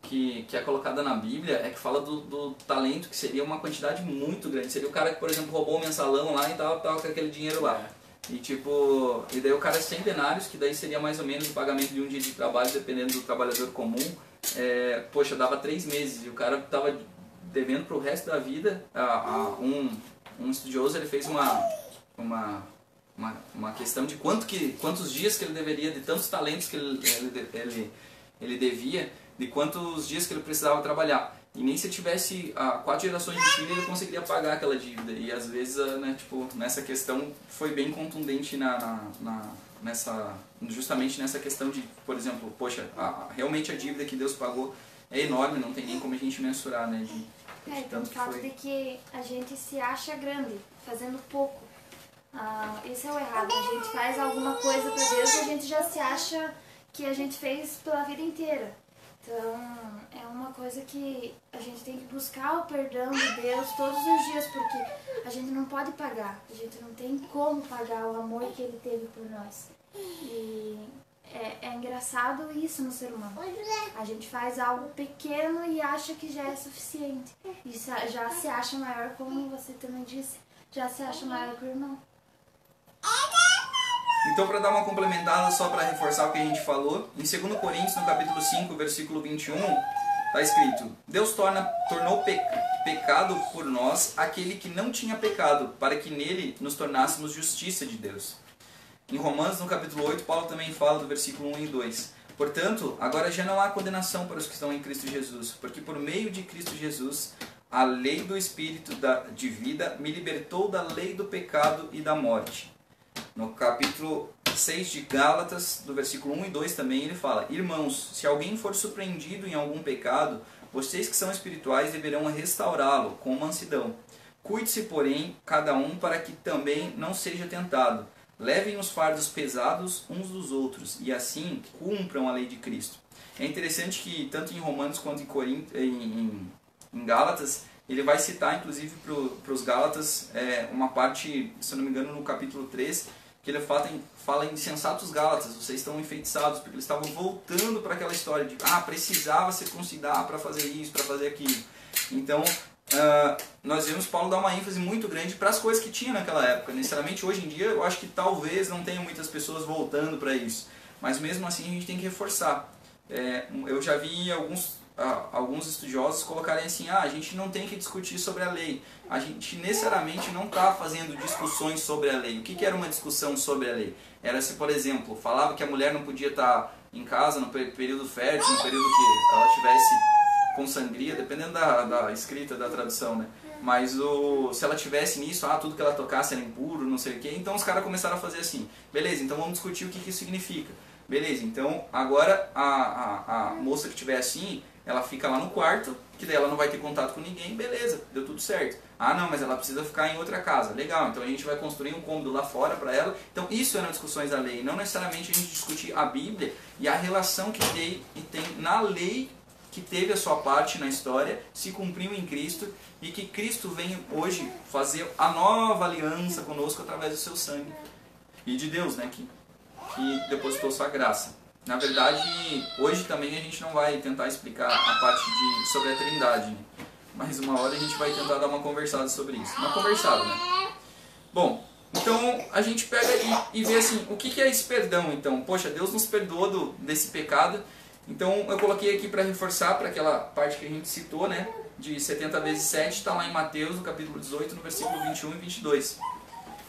que é colocada na Bíblia é que fala do talento, que seria uma quantidade muito grande. Seria o cara que, por exemplo, roubou o mensalão lá e tava com aquele dinheiro lá. E daí o cara 100 denários, que daí seria mais ou menos o pagamento de um dia de trabalho, dependendo do trabalhador comum. Poxa, dava 3 meses e o cara tava devendo pro resto da vida. Um estudioso, ele fez uma questão de quantos dias que ele deveria, de tantos talentos que ele devia, de quantos dias que ele precisava trabalhar. E nem se tivesse 4 gerações de filho ele conseguiria pagar aquela dívida. E às vezes, né, tipo, nessa questão foi bem contundente justamente nessa questão de, por exemplo, poxa, realmente a dívida que Deus pagou é enorme, não tem nem como a gente mensurar, né? Então o fato de que a gente se acha grande, fazendo pouco. Esse é o errado. A gente faz alguma coisa para Deus e a gente já se acha que a gente fez pela vida inteira. Então, é uma coisa que a gente tem que buscar o perdão de Deus todos os dias, porque a gente não pode pagar, a gente não tem como pagar o amor que Ele teve por nós. E é engraçado isso no ser humano. A gente faz algo pequeno e acha que já é suficiente. E já se acha maior, como você também disse, já se acha maior que o irmão. Então, para dar uma complementada, só para reforçar o que a gente falou, em 2 Coríntios, no capítulo 5, versículo 21, está escrito: Deus tornou pecado por nós aquele que não tinha pecado, para que nele nos tornássemos justiça de Deus. Em Romanos, no capítulo 8, Paulo também fala do versículo 1 e 2. Portanto, agora já não há condenação para os que estão em Cristo Jesus, porque por meio de Cristo Jesus, a lei do Espírito de vida me libertou da lei do pecado e da morte. No capítulo 6 de Gálatas, do versículo 1 e 2 também, ele fala: Irmãos, se alguém for surpreendido em algum pecado, vocês que são espirituais deverão restaurá-lo com mansidão. Cuide-se, porém, cada um para que também não seja tentado. Levem os fardos pesados uns dos outros e assim cumpram a lei de Cristo. É interessante que tanto em Romanos quanto em Gálatas, ele vai citar inclusive para os Gálatas uma parte, se eu não me engano, no capítulo 3, que ele fala em sensatos Gálatas, vocês estão enfeitiçados, porque eles estavam voltando para aquela história de precisava circuncidar para fazer isso, para fazer aquilo. Então, nós vemos Paulo dar uma ênfase muito grande para as coisas que tinha naquela época. Necessariamente hoje em dia eu acho que talvez não tenha muitas pessoas voltando para isso, mas mesmo assim a gente tem que reforçar. Eu já vi alguns estudiosos colocarem assim: a gente não tem que discutir sobre a lei, a gente necessariamente não está fazendo discussões sobre a lei. O que era uma discussão sobre a lei? Era se, por exemplo, falava que a mulher não podia estar em casa no período fértil, no período que ela tivesse com sangria, dependendo da escrita, da tradução, né? Mas se ela tivesse nisso, tudo que ela tocasse era impuro, não sei o quê. Então os caras começaram a fazer assim: beleza, então vamos discutir o que isso significa. Beleza, então agora a moça que tiver assim, ela fica lá no quarto, que daí ela não vai ter contato com ninguém, beleza, deu tudo certo. Não, mas ela precisa ficar em outra casa. Legal, então a gente vai construir um cômodo lá fora para ela. Então isso eram discussões da lei, não necessariamente a gente discutir a Bíblia e a relação que tem na lei, que teve a sua parte na história, se cumpriu em Cristo, e que Cristo vem hoje fazer a nova aliança conosco através do seu sangue. E de Deus, né, que depositou sua graça. Na verdade, hoje também a gente não vai tentar explicar a parte sobre a Trindade, né? mais uma hora a gente vai tentar dar uma conversada sobre isso. Uma conversada, né? Bom, então a gente pega e vê assim, o que é esse perdão então? Poxa, Deus nos perdoou desse pecado. Então eu coloquei aqui para reforçar para aquela parte que a gente citou, né? De 70 vezes 7, está lá em Mateus, no capítulo 18, no versículo 21 e 22.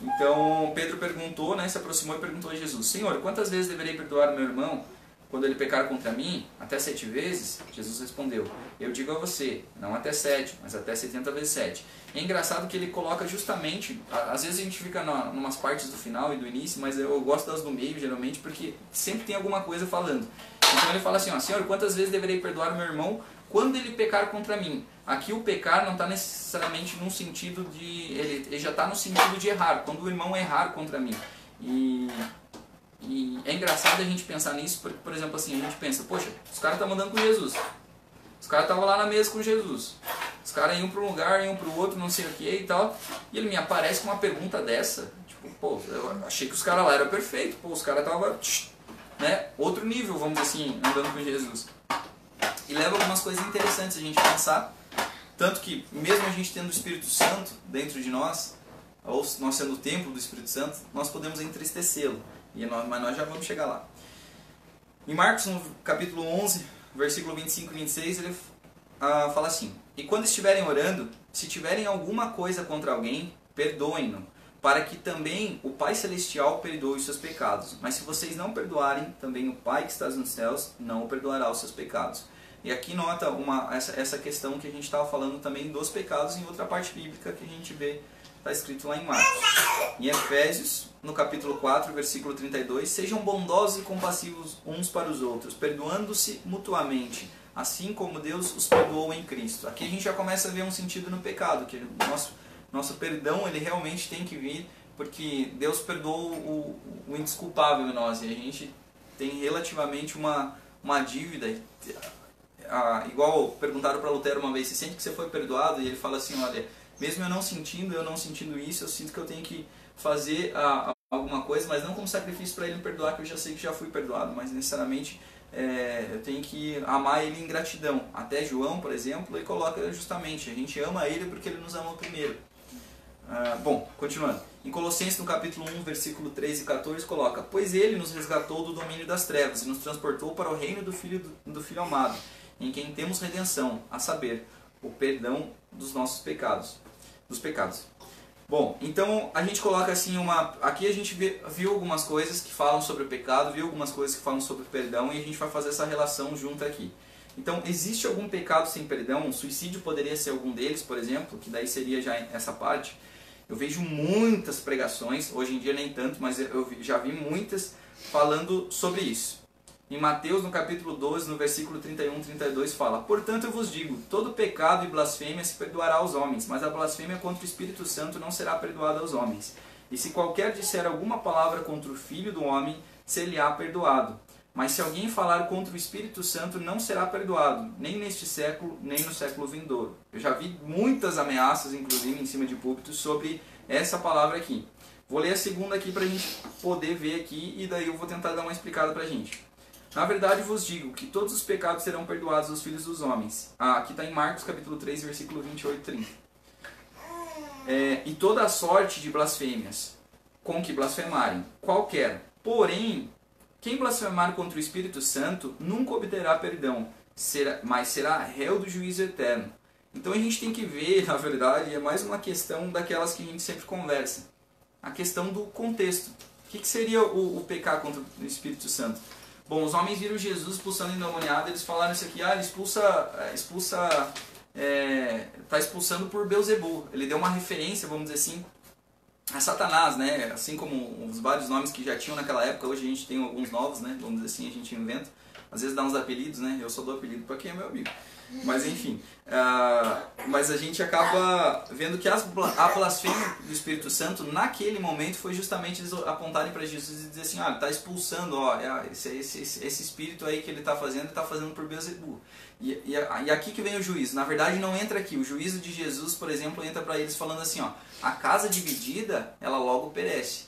Então Pedro perguntou, né? Se aproximou e perguntou a Jesus: Senhor, quantas vezes deverei perdoar o meu irmão quando ele pecar contra mim? Até 7 vezes? Jesus respondeu: eu digo a você, não até 7, mas até 70 vezes 7. É engraçado que ele coloca justamente, às vezes a gente fica numas partes do final e do início, mas eu gosto das do meio geralmente, porque sempre tem alguma coisa falando. Então ele fala assim, ó, Senhor, quantas vezes deverei perdoar o meu irmão quando ele pecar contra mim? Aqui o pecar não está necessariamente num sentido de... Ele já está no sentido de errar, quando o irmão errar contra mim. E é engraçado a gente pensar nisso, porque, por exemplo, assim, a gente pensa, poxa, os caras estão andando com Jesus. Os caras estavam lá na mesa com Jesus. Os caras iam para um lugar, iam para o outro, não sei o que e tal. E ele me aparece com uma pergunta dessa. Tipo, pô, eu achei que os caras lá eram perfeitos. Pô, os caras estavam, né, outro nível, vamos dizer assim, andando com Jesus. E leva algumas coisas interessantes a gente pensar. Tanto que, mesmo a gente tendo o Espírito Santo dentro de nós, ou nós sendo o templo do Espírito Santo, nós podemos entristecê-lo. Mas nós já vamos chegar lá. Em Marcos, no capítulo 11, versículo 25 e 26, ele fala assim: e quando estiverem orando, se tiverem alguma coisa contra alguém, perdoem-no, para que também o Pai Celestial perdoe os seus pecados. Mas se vocês não perdoarem, também o Pai que está nos céus não perdoará os seus pecados. E aqui nota essa questão que a gente estava falando também dos pecados em outra parte bíblica que a gente vê, está escrito lá em Marcos. Em Efésios, no capítulo 4, versículo 32, sejam bondosos e compassivos uns para os outros, perdoando-se mutuamente, assim como Deus os perdoou em Cristo. Aqui a gente já começa a ver um sentido no pecado, que nosso perdão ele realmente tem que vir, porque Deus perdoou o indesculpável em nós, e a gente tem relativamente uma dívida. Igual perguntaram para Lutero uma vez, você sente que você foi perdoado? E ele fala assim, olha, mesmo eu não sentindo isso, eu sinto que eu tenho que fazer alguma coisa, mas não como sacrifício para ele me perdoar, que eu já sei que já fui perdoado, mas necessariamente eu tenho que amar ele em gratidão. Até João, por exemplo, ele coloca justamente, a gente ama ele porque ele nos amou primeiro. Bom, continuando. Em Colossenses, no capítulo 1, versículo 13 e 14, coloca: pois ele nos resgatou do domínio das trevas e nos transportou para o reino do Filho amado, em quem temos redenção, a saber, o perdão dos nossos pecados. Bom, então a gente coloca assim aqui a gente viu algumas coisas que falam sobre o pecado, viu algumas coisas que falam sobre o perdão, e a gente vai fazer essa relação junto aqui. Então, existe algum pecado sem perdão? O suicídio poderia ser algum deles, por exemplo, que daí seria já essa parte. Eu vejo muitas pregações, hoje em dia nem tanto, mas eu já vi muitas falando sobre isso. Em Mateus, no capítulo 12, no versículo 31 e 32, fala: portanto eu vos digo, todo pecado e blasfêmia se perdoará aos homens, mas a blasfêmia contra o Espírito Santo não será perdoada aos homens. E se qualquer disser alguma palavra contra o Filho do Homem, ser-lhe-á perdoado. Mas se alguém falar contra o Espírito Santo, não será perdoado, nem neste século, nem no século vindouro. Eu já vi muitas ameaças, inclusive, em cima de púlpitos, sobre essa palavra aqui. Vou ler a segunda aqui para a gente poder ver aqui, e daí eu vou tentar dar uma explicada para a gente. Na verdade vos digo que todos os pecados serão perdoados aos filhos dos homens. Aqui está em Marcos capítulo 3, versículo 28 e 30. E toda a sorte de blasfêmias com que blasfemarem, qualquer. Porém, quem blasfemar contra o Espírito Santo nunca obterá perdão, mas será réu do juízo eterno. Então a gente tem que ver, na verdade, é mais uma questão daquelas que a gente sempre conversa. A questão do contexto. O que seria o pecar contra o Espírito Santo? Bom, os homens viram Jesus expulsando endemoniado, eles falaram isso aqui, ele está expulsando por Beelzebul. Ele deu uma referência, vamos dizer assim, a Satanás, né? Assim como os vários nomes que já tinham naquela época, hoje a gente tem alguns novos, né? Vamos dizer assim, a gente inventa. Às vezes dá uns apelidos, né? Eu só dou apelido para quem é meu amigo. Mas enfim, mas a gente acaba vendo que a blasfêmia do Espírito Santo naquele momento foi justamente eles apontarem para Jesus e dizer assim, ele está expulsando, esse espírito aí que ele está fazendo por Beelzebul. E aqui que vem o juízo. Na verdade não entra aqui. O juízo de Jesus, por exemplo, entra para eles falando assim, a casa dividida, ela logo perece.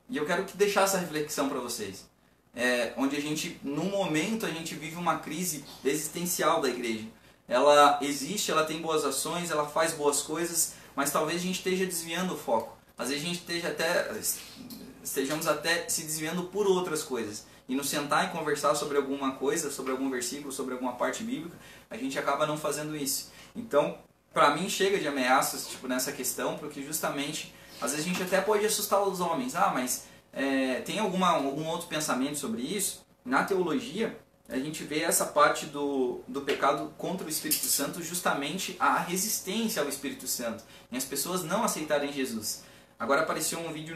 E eu quero deixar essa reflexão para vocês. Onde a gente, num momento, a gente vive uma crise existencial da igreja. ela existe, ela tem boas ações, ela faz boas coisas, mas talvez a gente esteja desviando o foco. Às vezes a gente estejamos até se desviando por outras coisas. E no sentar e conversar sobre alguma coisa, sobre algum versículo, sobre alguma parte bíblica, a gente acaba não fazendo isso. Então, para mim chega de ameaças nessa questão, porque justamente, às vezes a gente até pode assustar os homens. Mas tem algum outro pensamento sobre isso? Na teologia, a gente vê essa parte do pecado contra o Espírito Santo, justamente a resistência ao Espírito Santo, e as pessoas não aceitarem Jesus. Agora apareceu um vídeo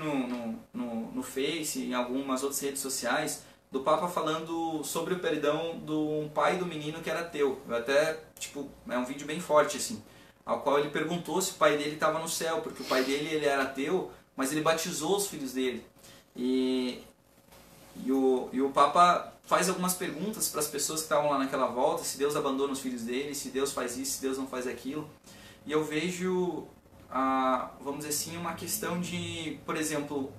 no Face, em algumas outras redes sociais, do Papa falando sobre o perdão do pai do menino que era ateu. É um vídeo bem forte, assim, ao qual ele perguntou se o pai dele estava no céu, porque o pai dele ele era ateu, mas ele batizou os filhos dele. E o Papa faz algumas perguntas para as pessoas que estavam lá naquela volta, se Deus abandona os filhos dele, se Deus faz isso, se Deus não faz aquilo. E eu vejo, vamos dizer assim, uma questão de, por exemplo,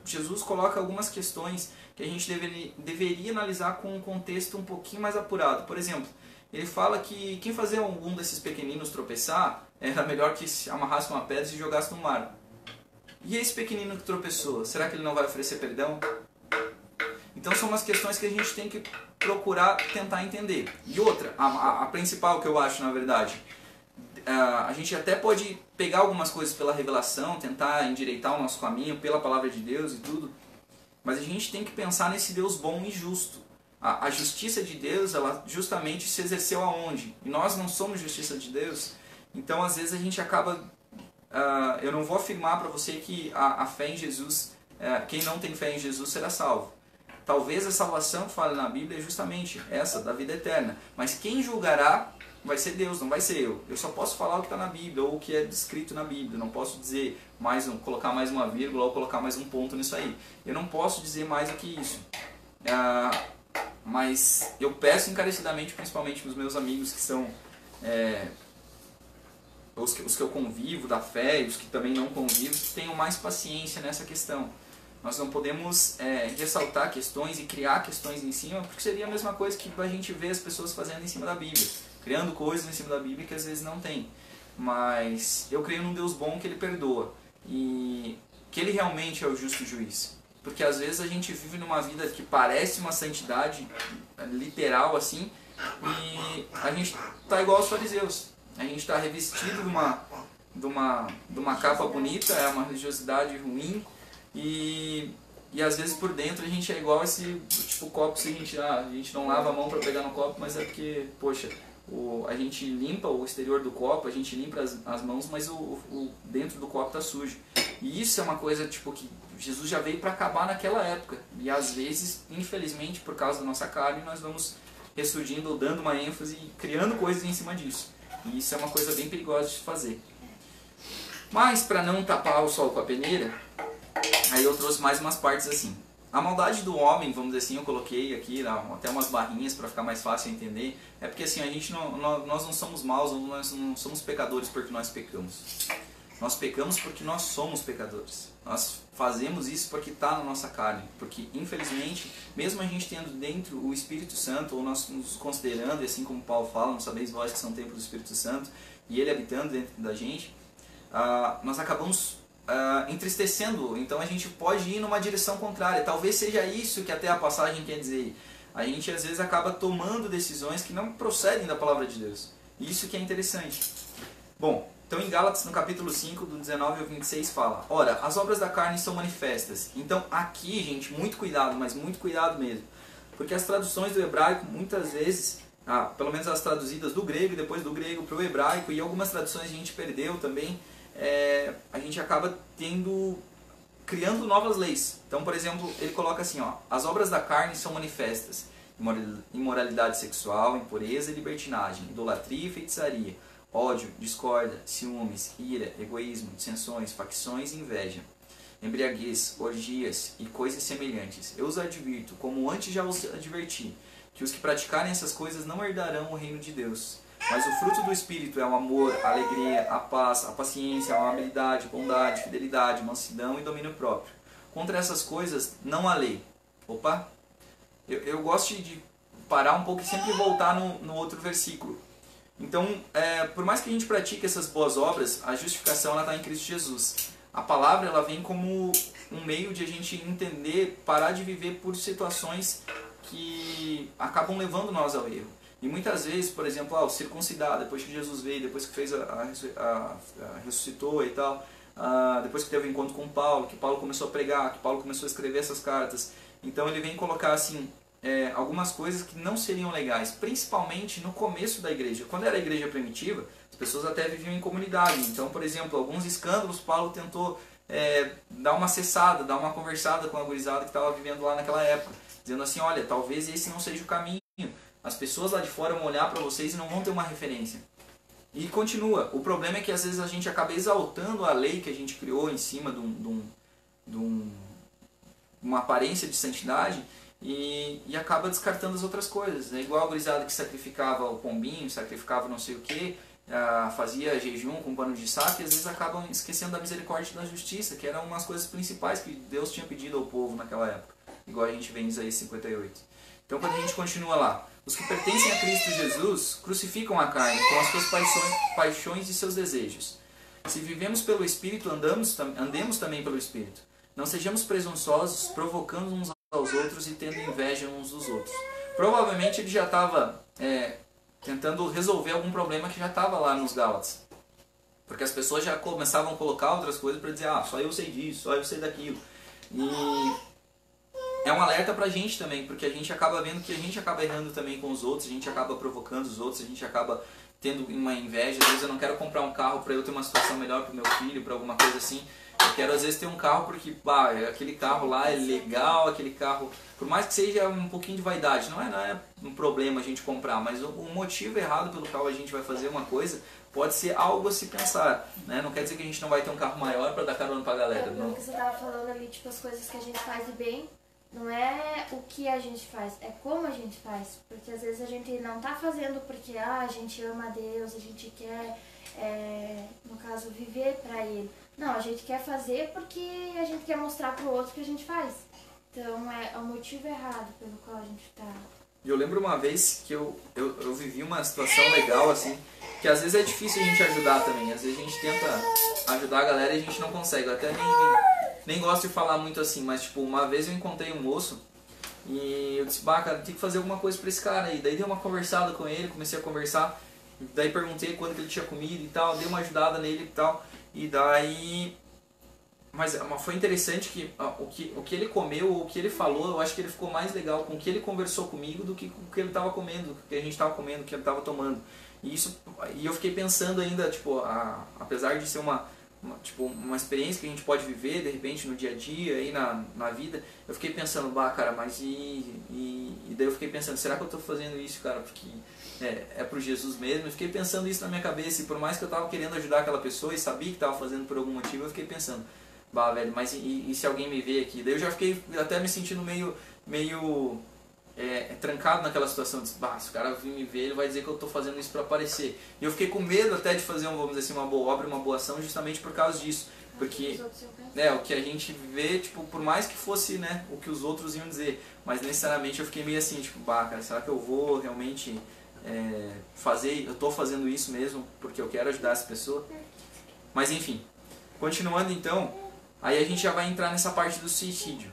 Jesus coloca algumas questões que a gente deveria analisar com um contexto um pouquinho mais apurado. Por exemplo, ele fala que quem fazer algum desses pequeninos tropeçar, era melhor que amarrasse uma pedra e se jogasse no mar. E esse pequenino que tropeçou, será que ele não vai oferecer perdão? Então são umas questões que a gente tem que procurar tentar entender. E outra, a principal que eu acho, na verdade, a gente até pode pegar algumas coisas pela revelação, tentar endireitar o nosso caminho pela palavra de Deus e tudo, mas a gente tem que pensar nesse Deus bom e justo. A justiça de Deus, ela justamente se exerceu aonde? E nós não somos justiça de Deus, então às vezes a gente acaba... eu não vou afirmar para você que a fé em Jesus, quem não tem fé em Jesus será salvo. Talvez a salvação que fala na Bíblia é justamente essa, da vida eterna. Mas quem julgará vai ser Deus, não vai ser eu. Eu só posso falar o que está na Bíblia, ou o que é descrito na Bíblia. Não posso dizer colocar mais uma vírgula, ou colocar mais um ponto nisso aí. Eu não posso dizer mais do que isso. Mas eu peço encarecidamente, principalmente para os meus amigos que são... os que eu convivo da fé e os que também não convivo, tenham mais paciência nessa questão. Nós não podemos ressaltar questões e criar questões em cima, porque seria a mesma coisa que a gente vê as pessoas fazendo em cima da Bíblia, criando coisas em cima da Bíblia que às vezes não tem. Mas eu creio num Deus bom que Ele perdoa e que Ele realmente é o justo juiz. Porque às vezes a gente vive numa vida que parece uma santidade literal assim, e a gente está igual aos fariseus. A gente está revestido de uma capa bonita, é uma religiosidade ruim, e às vezes por dentro a gente é igual esse copo, se a gente não lava a mão para pegar no copo, mas é porque, poxa, a gente limpa o exterior do copo, a gente limpa as mãos, mas o dentro do copo está sujo. E isso é uma coisa que Jesus já veio para acabar naquela época, e às vezes, infelizmente, por causa da nossa carne, nós vamos ressurgindo ou dando uma ênfase e criando coisas em cima disso. E isso é uma coisa bem perigosa de se fazer. Mas, para não tapar o sol com a peneira, aí eu trouxe mais umas partes assim. A maldade do homem, vamos dizer assim, eu coloquei aqui até umas barrinhas para ficar mais fácil de entender. É porque assim, nós não somos maus, nós não somos pecadores porque nós pecamos. Nós pecamos porque nós somos pecadores. Nós fazemos isso porque está na nossa carne. Porque, infelizmente, mesmo a gente tendo dentro o Espírito Santo, ou nós nos considerando, e assim como Paulo fala, não sabeis vós que são templo do Espírito Santo, e Ele habitando dentro da gente, nós acabamos entristecendo. Então a gente pode ir numa direção contrária. Talvez seja isso que até a passagem quer dizer. A gente às vezes acaba tomando decisões que não procedem da palavra de Deus. Isso que é interessante. Bom, então em Gálatas, no capítulo 5, do 19 ao 26, fala: ora, as obras da carne são manifestas. Então aqui, gente, muito cuidado, mas muito cuidado mesmo. Porque as traduções do hebraico, muitas vezes, pelo menos as traduzidas do grego e depois do grego para o hebraico, e algumas traduções a gente perdeu também, a gente acaba criando novas leis. Então, por exemplo, ele coloca assim, as obras da carne são manifestas: imoralidade sexual, impureza e libertinagem, idolatria e feitiçaria, ódio, discórdia, ciúmes, ira, egoísmo, dissensões, facções e inveja, embriaguez, orgias e coisas semelhantes. Eu os advirto, como antes já os adverti, que os que praticarem essas coisas não herdarão o reino de Deus. Mas o fruto do Espírito é o amor, a alegria, a paz, a paciência, a amabilidade, bondade, fidelidade, mansidão e domínio próprio. Contra essas coisas não há lei. Eu gosto de parar um pouco e sempre voltar no outro versículo. Então, por mais que a gente pratique essas boas obras, a justificação está em Cristo Jesus. A palavra ela vem como um meio de a gente entender, parar de viver por situações que acabam levando nós ao erro. E muitas vezes, por exemplo, o circuncidar, depois que Jesus veio, depois que fez ressuscitou e tal, depois que teve o encontro com Paulo, que Paulo começou a pregar, que Paulo começou a escrever essas cartas. Então ele vem colocar assim, algumas coisas que não seriam legais, principalmente no começo da igreja. Quando era a igreja primitiva, as pessoas até viviam em comunidade. Então, por exemplo, alguns escândalos, Paulo tentou dar uma cessada, dar uma conversada com a gurizada que estava vivendo lá naquela época, dizendo assim, olha, talvez esse não seja o caminho. As pessoas lá de fora vão olhar para vocês e não vão ter uma referência. E continua. O problema é que às vezes a gente acaba exaltando a lei que a gente criou em cima de uma aparência de santidade e acaba descartando as outras coisas. É igual a gurizada que sacrificava o pombinho, sacrificava não sei o que, fazia jejum com pano de saco e às vezes acabam esquecendo da misericórdia e da justiça, que eram umas coisas principais que Deus tinha pedido ao povo naquela época. Igual a gente vê em Isaías 58. Então quando a gente continua lá, os que pertencem a Cristo Jesus crucificam a carne com as suas paixões e seus desejos. Se vivemos pelo Espírito, andemos também pelo Espírito. Não sejamos presunçosos, provocando uns aos outros e tendo inveja uns dos outros. Provavelmente ele já estava tentando resolver algum problema que já estava lá nos Gálatas. Porque as pessoas já começavam a colocar outras coisas para dizer, só eu sei disso, só eu sei daquilo. E é um alerta pra gente também, porque a gente acaba vendo que a gente acaba errando também com os outros, a gente acaba provocando os outros, a gente acaba tendo uma inveja. Às vezes eu não quero comprar um carro para eu ter uma situação melhor pro meu filho, para alguma coisa assim. Eu quero às vezes ter um carro porque aquele carro lá é legal, aquele carro, por mais que seja um pouquinho de vaidade, não é um problema a gente comprar, mas o motivo errado pelo qual a gente vai fazer uma coisa pode ser algo a se pensar, né? Não quer dizer que a gente não vai ter um carro maior para dar carona pra galera. Não. O que você tava falando ali, tipo, as coisas que a gente faz de bem, não é o que a gente faz, é como a gente faz. Porque às vezes a gente não tá fazendo porque a gente ama a Deus, a gente quer, no caso, viver pra Ele. Não, a gente quer fazer porque a gente quer mostrar pro outro que a gente faz. Então é o motivo errado pelo qual a gente tá. Eu lembro uma vez que eu vivi uma situação legal assim, que às vezes é difícil a gente ajudar também. Às vezes a gente tenta ajudar a galera e a gente não consegue. Eu até nem gosto de falar muito assim, mas tipo, uma vez eu encontrei um moço e eu disse, cara, tem que fazer alguma coisa pra esse cara aí. Daí dei uma conversada com ele, comecei a conversar, daí perguntei quando que ele tinha comido e tal, dei uma ajudada nele e tal, e daí... Mas foi interessante que o que ele comeu, o que ele falou, eu acho que ele ficou mais legal com o que ele conversou comigo do que com o que ele estava comendo, o que a gente estava comendo, o que ele estava tomando. E eu fiquei pensando ainda, tipo, apesar de ser uma experiência que a gente pode viver, de repente, no dia a dia, aí na vida, eu fiquei pensando, cara, mas e daí eu fiquei pensando, será que eu estou fazendo isso, cara, porque é pro Jesus mesmo? Eu fiquei pensando isso na minha cabeça, e por mais que eu estava querendo ajudar aquela pessoa e sabia que estava fazendo por algum motivo, eu fiquei pensando, velho, mas e se alguém me vê aqui? Daí eu já fiquei até me sentindo meio trancado naquela situação, se o cara vir me ver, ele vai dizer que eu estou fazendo isso para aparecer. E eu fiquei com medo até de fazer, vamos dizer assim, uma boa obra, uma boa ação, justamente por causa disso. Porque o que a gente vê, tipo, por mais que fosse, né, o que os outros iam dizer, mas necessariamente eu fiquei meio assim, tipo, cara, será que eu vou realmente fazer, eu estou fazendo isso mesmo porque eu quero ajudar essa pessoa? Mas enfim, continuando então, aí a gente já vai entrar nessa parte do suicídio.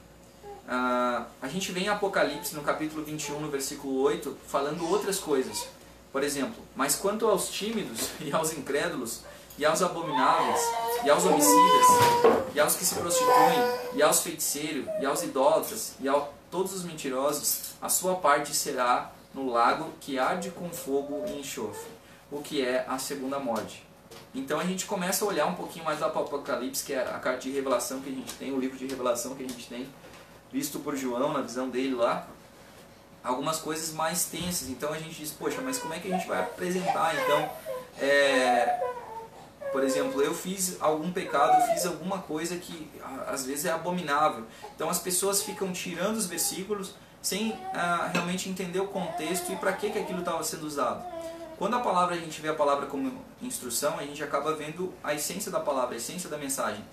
A gente vê em Apocalipse, no capítulo 21, no versículo 8, falando outras coisas. Por exemplo, mas quanto aos tímidos e aos incrédulos, e aos abomináveis, e aos homicidas, e aos que se prostituem, e aos feiticeiros, e aos idólatras, e a todos os mentirosos, a sua parte será no lago que arde com fogo e enxofre, o que é a segunda morte. Então a gente começa a olhar um pouquinho mais lá para o Apocalipse, que é a carta de revelação que a gente tem, o livro de revelação que a gente tem, visto por João, na visão dele lá, algumas coisas mais tensas. Então a gente diz, poxa, mas como é que a gente vai apresentar então, por exemplo, eu fiz algum pecado, eu fiz alguma coisa que às vezes é abominável. Então as pessoas ficam tirando os versículos sem realmente entender o contexto e para que aquilo estava sendo usado. Quando a gente vê a palavra como instrução, a gente acaba vendo a essência da palavra, a essência da mensagem.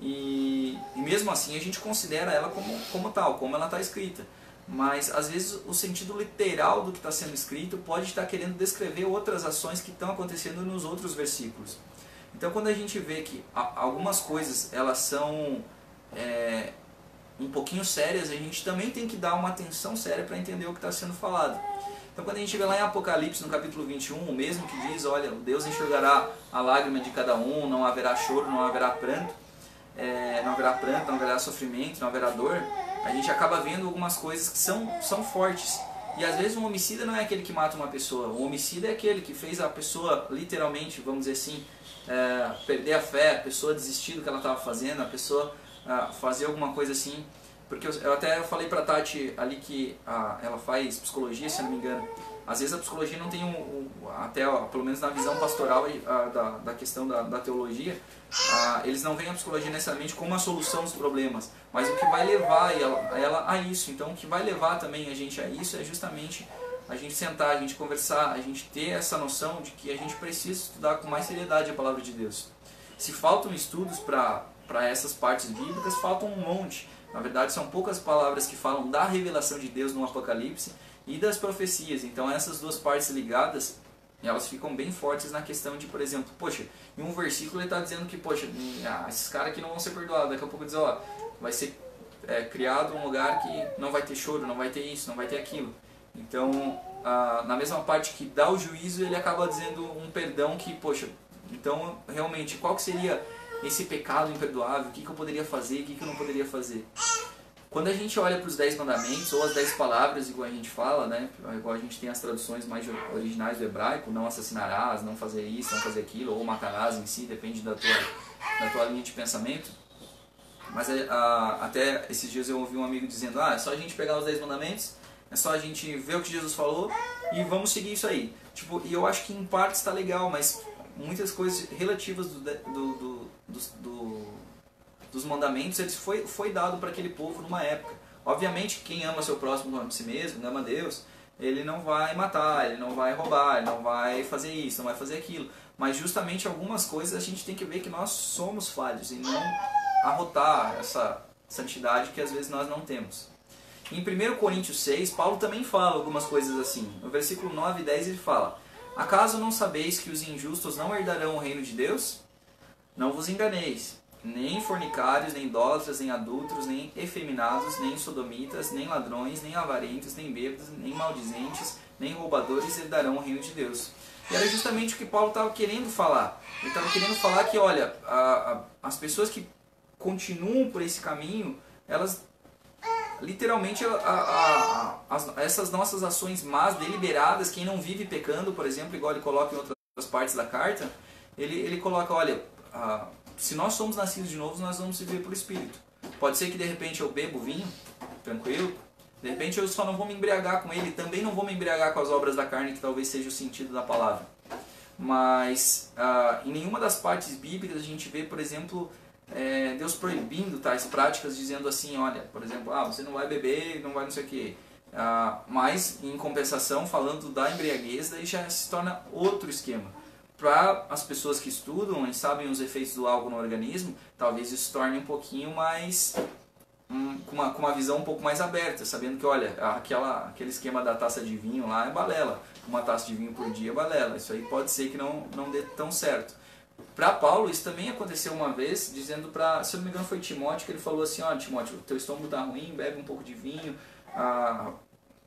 E mesmo assim a gente considera ela como tal, como ela está escrita. mas às vezes o sentido literal do que está sendo escrito pode estar querendo descrever outras ações que estão acontecendo nos outros versículos. Então quando a gente vê que algumas coisas elas são um pouquinho sérias, a gente também tem que dar uma atenção séria para entender o que está sendo falado. Então quando a gente vê lá em Apocalipse, no capítulo 21, o mesmo que diz, olha, Deus enxugará a lágrima de cada um, não haverá choro, não haverá pranto, não haverá sofrimento, não haverá dor, a gente acaba vendo algumas coisas que são fortes. E às vezes um homicida não é aquele que mata uma pessoa, o homicida é aquele que fez a pessoa literalmente, vamos dizer assim, perder a fé, a pessoa desistir do que ela estava fazendo, a pessoa fazer alguma coisa assim. Porque eu até falei pra Tati ali que ela faz psicologia, se eu não me engano. Às vezes a psicologia não tem até pelo menos na visão pastoral da questão da teologia, eles não veem a psicologia necessariamente como a solução dos problemas, mas o que vai levar ela a isso. Então o que vai levar também a gente a isso é justamente a gente sentar, a gente conversar, a gente ter essa noção de que a gente precisa estudar com mais seriedade a palavra de Deus. Se faltam estudos para essas partes bíblicas, faltam um monte. Na verdade, são poucas palavras que falam da revelação de Deus no Apocalipse e das profecias. Então, essas duas partes ligadas, elas ficam bem fortes na questão de, por exemplo, poxa, em um versículo ele está dizendo que, poxa, esses caras aqui não vão ser perdoados. Daqui a pouco diz, ó, vai ser criado um lugar que não vai ter choro, não vai ter isso, não vai ter aquilo. Então, na mesma parte que dá o juízo, ele acaba dizendo um perdão que, poxa, então, realmente, qual que seria esse pecado imperdoável, o que eu poderia fazer, o que eu não poderia fazer. Quando a gente olha para os 10 mandamentos, ou as 10 palavras, igual a gente fala, né? Igual a gente tem as traduções mais originais do hebraico, não assassinarás, não fazer isso, não fazer aquilo, ou matarás em si, depende da tua linha de pensamento. Mas até esses dias eu ouvi um amigo dizendo, é só a gente pegar os 10 mandamentos, é só a gente ver o que Jesus falou e vamos seguir isso aí. Tipo, e eu acho que em parte está legal, mas muitas coisas relativas dos mandamentos, eles foi dado para aquele povo numa época. Obviamente, quem ama seu próximo como a si mesmo, ama Deus, ele não vai matar, ele não vai roubar, ele não vai fazer isso, não vai fazer aquilo. Mas justamente algumas coisas a gente tem que ver que nós somos falhos e não arrotar essa santidade que às vezes nós não temos. Em 1 Coríntios 6, Paulo também fala algumas coisas assim. No versículo 9 e 10 ele fala: acaso não sabeis que os injustos não herdarão o reino de Deus? Não vos enganeis, nem fornicários, nem idólatras, nem adúlteros, nem efeminados, nem sodomitas, nem ladrões, nem avarentos, nem bêbados, nem maldizentes, nem roubadores herdarão o reino de Deus. E era justamente o que Paulo estava querendo falar. Ele estava querendo falar que, olha, as pessoas que continuam por esse caminho, elas literalmente essas nossas ações más, deliberadas, quem não vive pecando, por exemplo, igual ele coloca em outras partes da carta, ele coloca, olha, se nós somos nascidos de novo, nós vamos viver por Espírito. Pode ser que de repente eu bebo vinho, tranquilo, de repente eu só não vou me embriagar com ele, também não vou me embriagar com as obras da carne, que talvez seja o sentido da palavra. Mas em nenhuma das partes bíblicas a gente vê, por exemplo, Deus proibindo tais práticas, dizendo assim, olha, por exemplo, você não vai beber, não vai não sei o que. Mas, em compensação, falando da embriaguez, daí já se torna outro esquema. Para as pessoas que estudam e sabem os efeitos do álcool no organismo, talvez isso torne um pouquinho mais... com uma visão um pouco mais aberta, sabendo que, olha, aquele esquema da taça de vinho lá é balela. Uma taça de vinho por dia é balela. Isso aí pode ser que não dê tão certo. Para Paulo, isso também aconteceu uma vez, dizendo para, se eu não me engano foi Timóteo, que ele falou assim, ó, Timóteo, o teu estômago está ruim, bebe um pouco de vinho,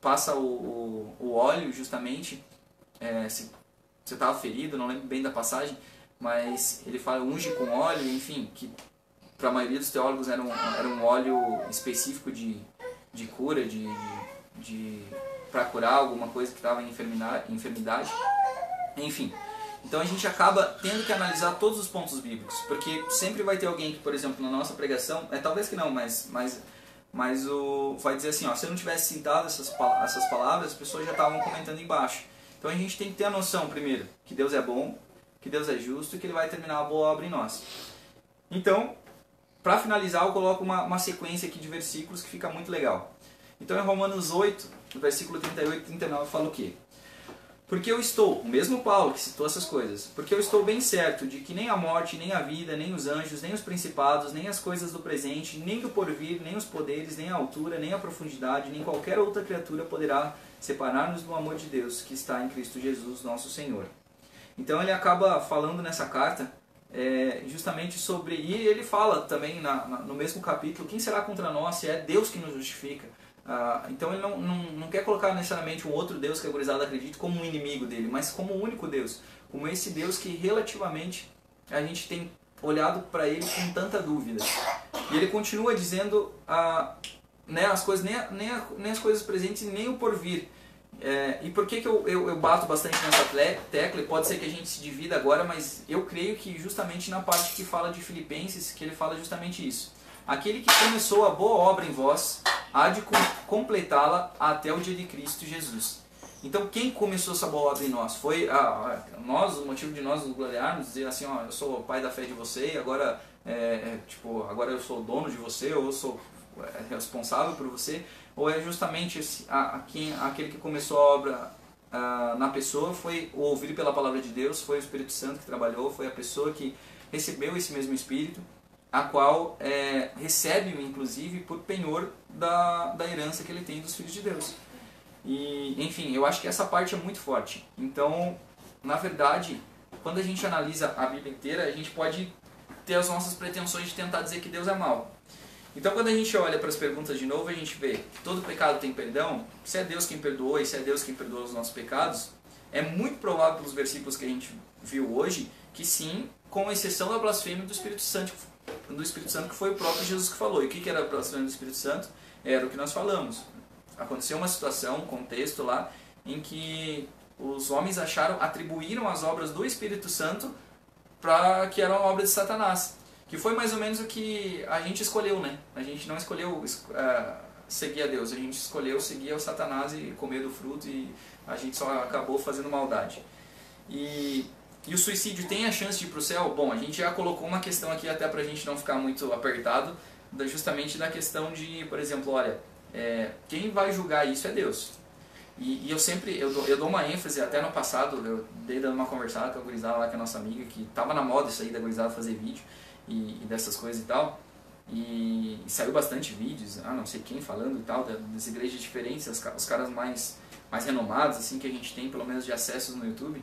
passa o óleo justamente, se você estava ferido, não lembro bem da passagem, mas ele fala, unge com óleo, enfim, que para a maioria dos teólogos era um óleo específico de cura, para curar alguma coisa que estava em enfermidade, enfim. Então a gente acaba tendo que analisar todos os pontos bíblicos, porque sempre vai ter alguém que, por exemplo, na nossa pregação, talvez que não, mas vai dizer assim, se eu não tivesse citado essas palavras, as pessoas já estavam comentando embaixo. Então a gente tem que ter a noção, primeiro, que Deus é bom, que Deus é justo e que Ele vai terminar a boa obra em nós. Então, para finalizar, eu coloco uma sequência aqui de versículos que fica muito legal. Então em Romanos 8, no versículo 38 e 39, fala o quê? Porque eu estou, o mesmo Paulo que citou essas coisas, porque eu estou bem certo de que nem a morte, nem a vida, nem os anjos, nem os principados, nem as coisas do presente, nem do porvir, nem os poderes, nem a altura, nem a profundidade, nem qualquer outra criatura poderá separar-nos do amor de Deus que está em Cristo Jesus, nosso Senhor. Então ele acaba falando nessa carta justamente sobre, e ele fala também no mesmo capítulo, quem será contra nós se é Deus que nos justifica? Então ele não quer colocar necessariamente um outro Deus que a gurizada acredita como um inimigo dele, mas como o único Deus, como esse Deus que relativamente a gente tem olhado para ele com tanta dúvida. E ele continua dizendo as coisas, nem as coisas presentes nem o porvir. E por que eu bato bastante nessa tecla? E pode ser que a gente se divida agora, mas eu creio que justamente na parte que fala de Filipenses, que ele fala justamente isso. Aquele que começou a boa obra em vós, há de completá-la até o dia de Cristo Jesus. Então quem começou essa boa obra em nós? Foi nós, o motivo de nós nos gloriarmos, dizer assim, ó, eu sou o pai da fé de você, e agora, agora eu sou dono de você, ou eu sou responsável por você, ou é justamente aquele que começou a obra na pessoa, foi o ouvir pela palavra de Deus, foi o Espírito Santo que trabalhou, foi a pessoa que recebeu esse mesmo Espírito, a qual recebe-o inclusive por penhor da herança que ele tem dos filhos de Deus. E, enfim, eu acho que essa parte é muito forte. Então, na verdade, quando a gente analisa a Bíblia inteira, a gente pode ter as nossas pretensões de tentar dizer que Deus é mau. Então, quando a gente olha para as perguntas de novo, a gente vê que todo pecado tem perdão. Se é Deus quem perdoou e se é Deus quem perdoa os nossos pecados, é muito provável pelos versículos que a gente viu hoje que sim, com exceção da blasfêmia do Espírito Santo, que foi o próprio Jesus que falou. E o que era a blasfêmia do Espírito Santo? Era o que nós falamos. Aconteceu uma situação, um contexto lá, em que os homens atribuíram as obras do Espírito Santo para que eram obras de Satanás. Que foi mais ou menos o que a gente escolheu, né? A gente não escolheu seguir a Deus, a gente escolheu seguir o Satanás e comer do fruto, e a gente só acabou fazendo maldade. E o suicídio tem a chance de ir para o céu? Bom, a gente já colocou uma questão aqui até para a gente não ficar muito apertado, justamente da questão de, por exemplo, olha, quem vai julgar isso é Deus. E eu dou uma ênfase, até no passado, eu dei dando uma conversada com a gurizada lá, que é a nossa amiga, que estava na moda isso aí da gurizada fazer vídeo e dessas coisas e tal. E saiu bastante vídeos, não sei quem falando e tal, das igrejas diferentes, os caras mais renomados assim que a gente tem, pelo menos de acessos no YouTube.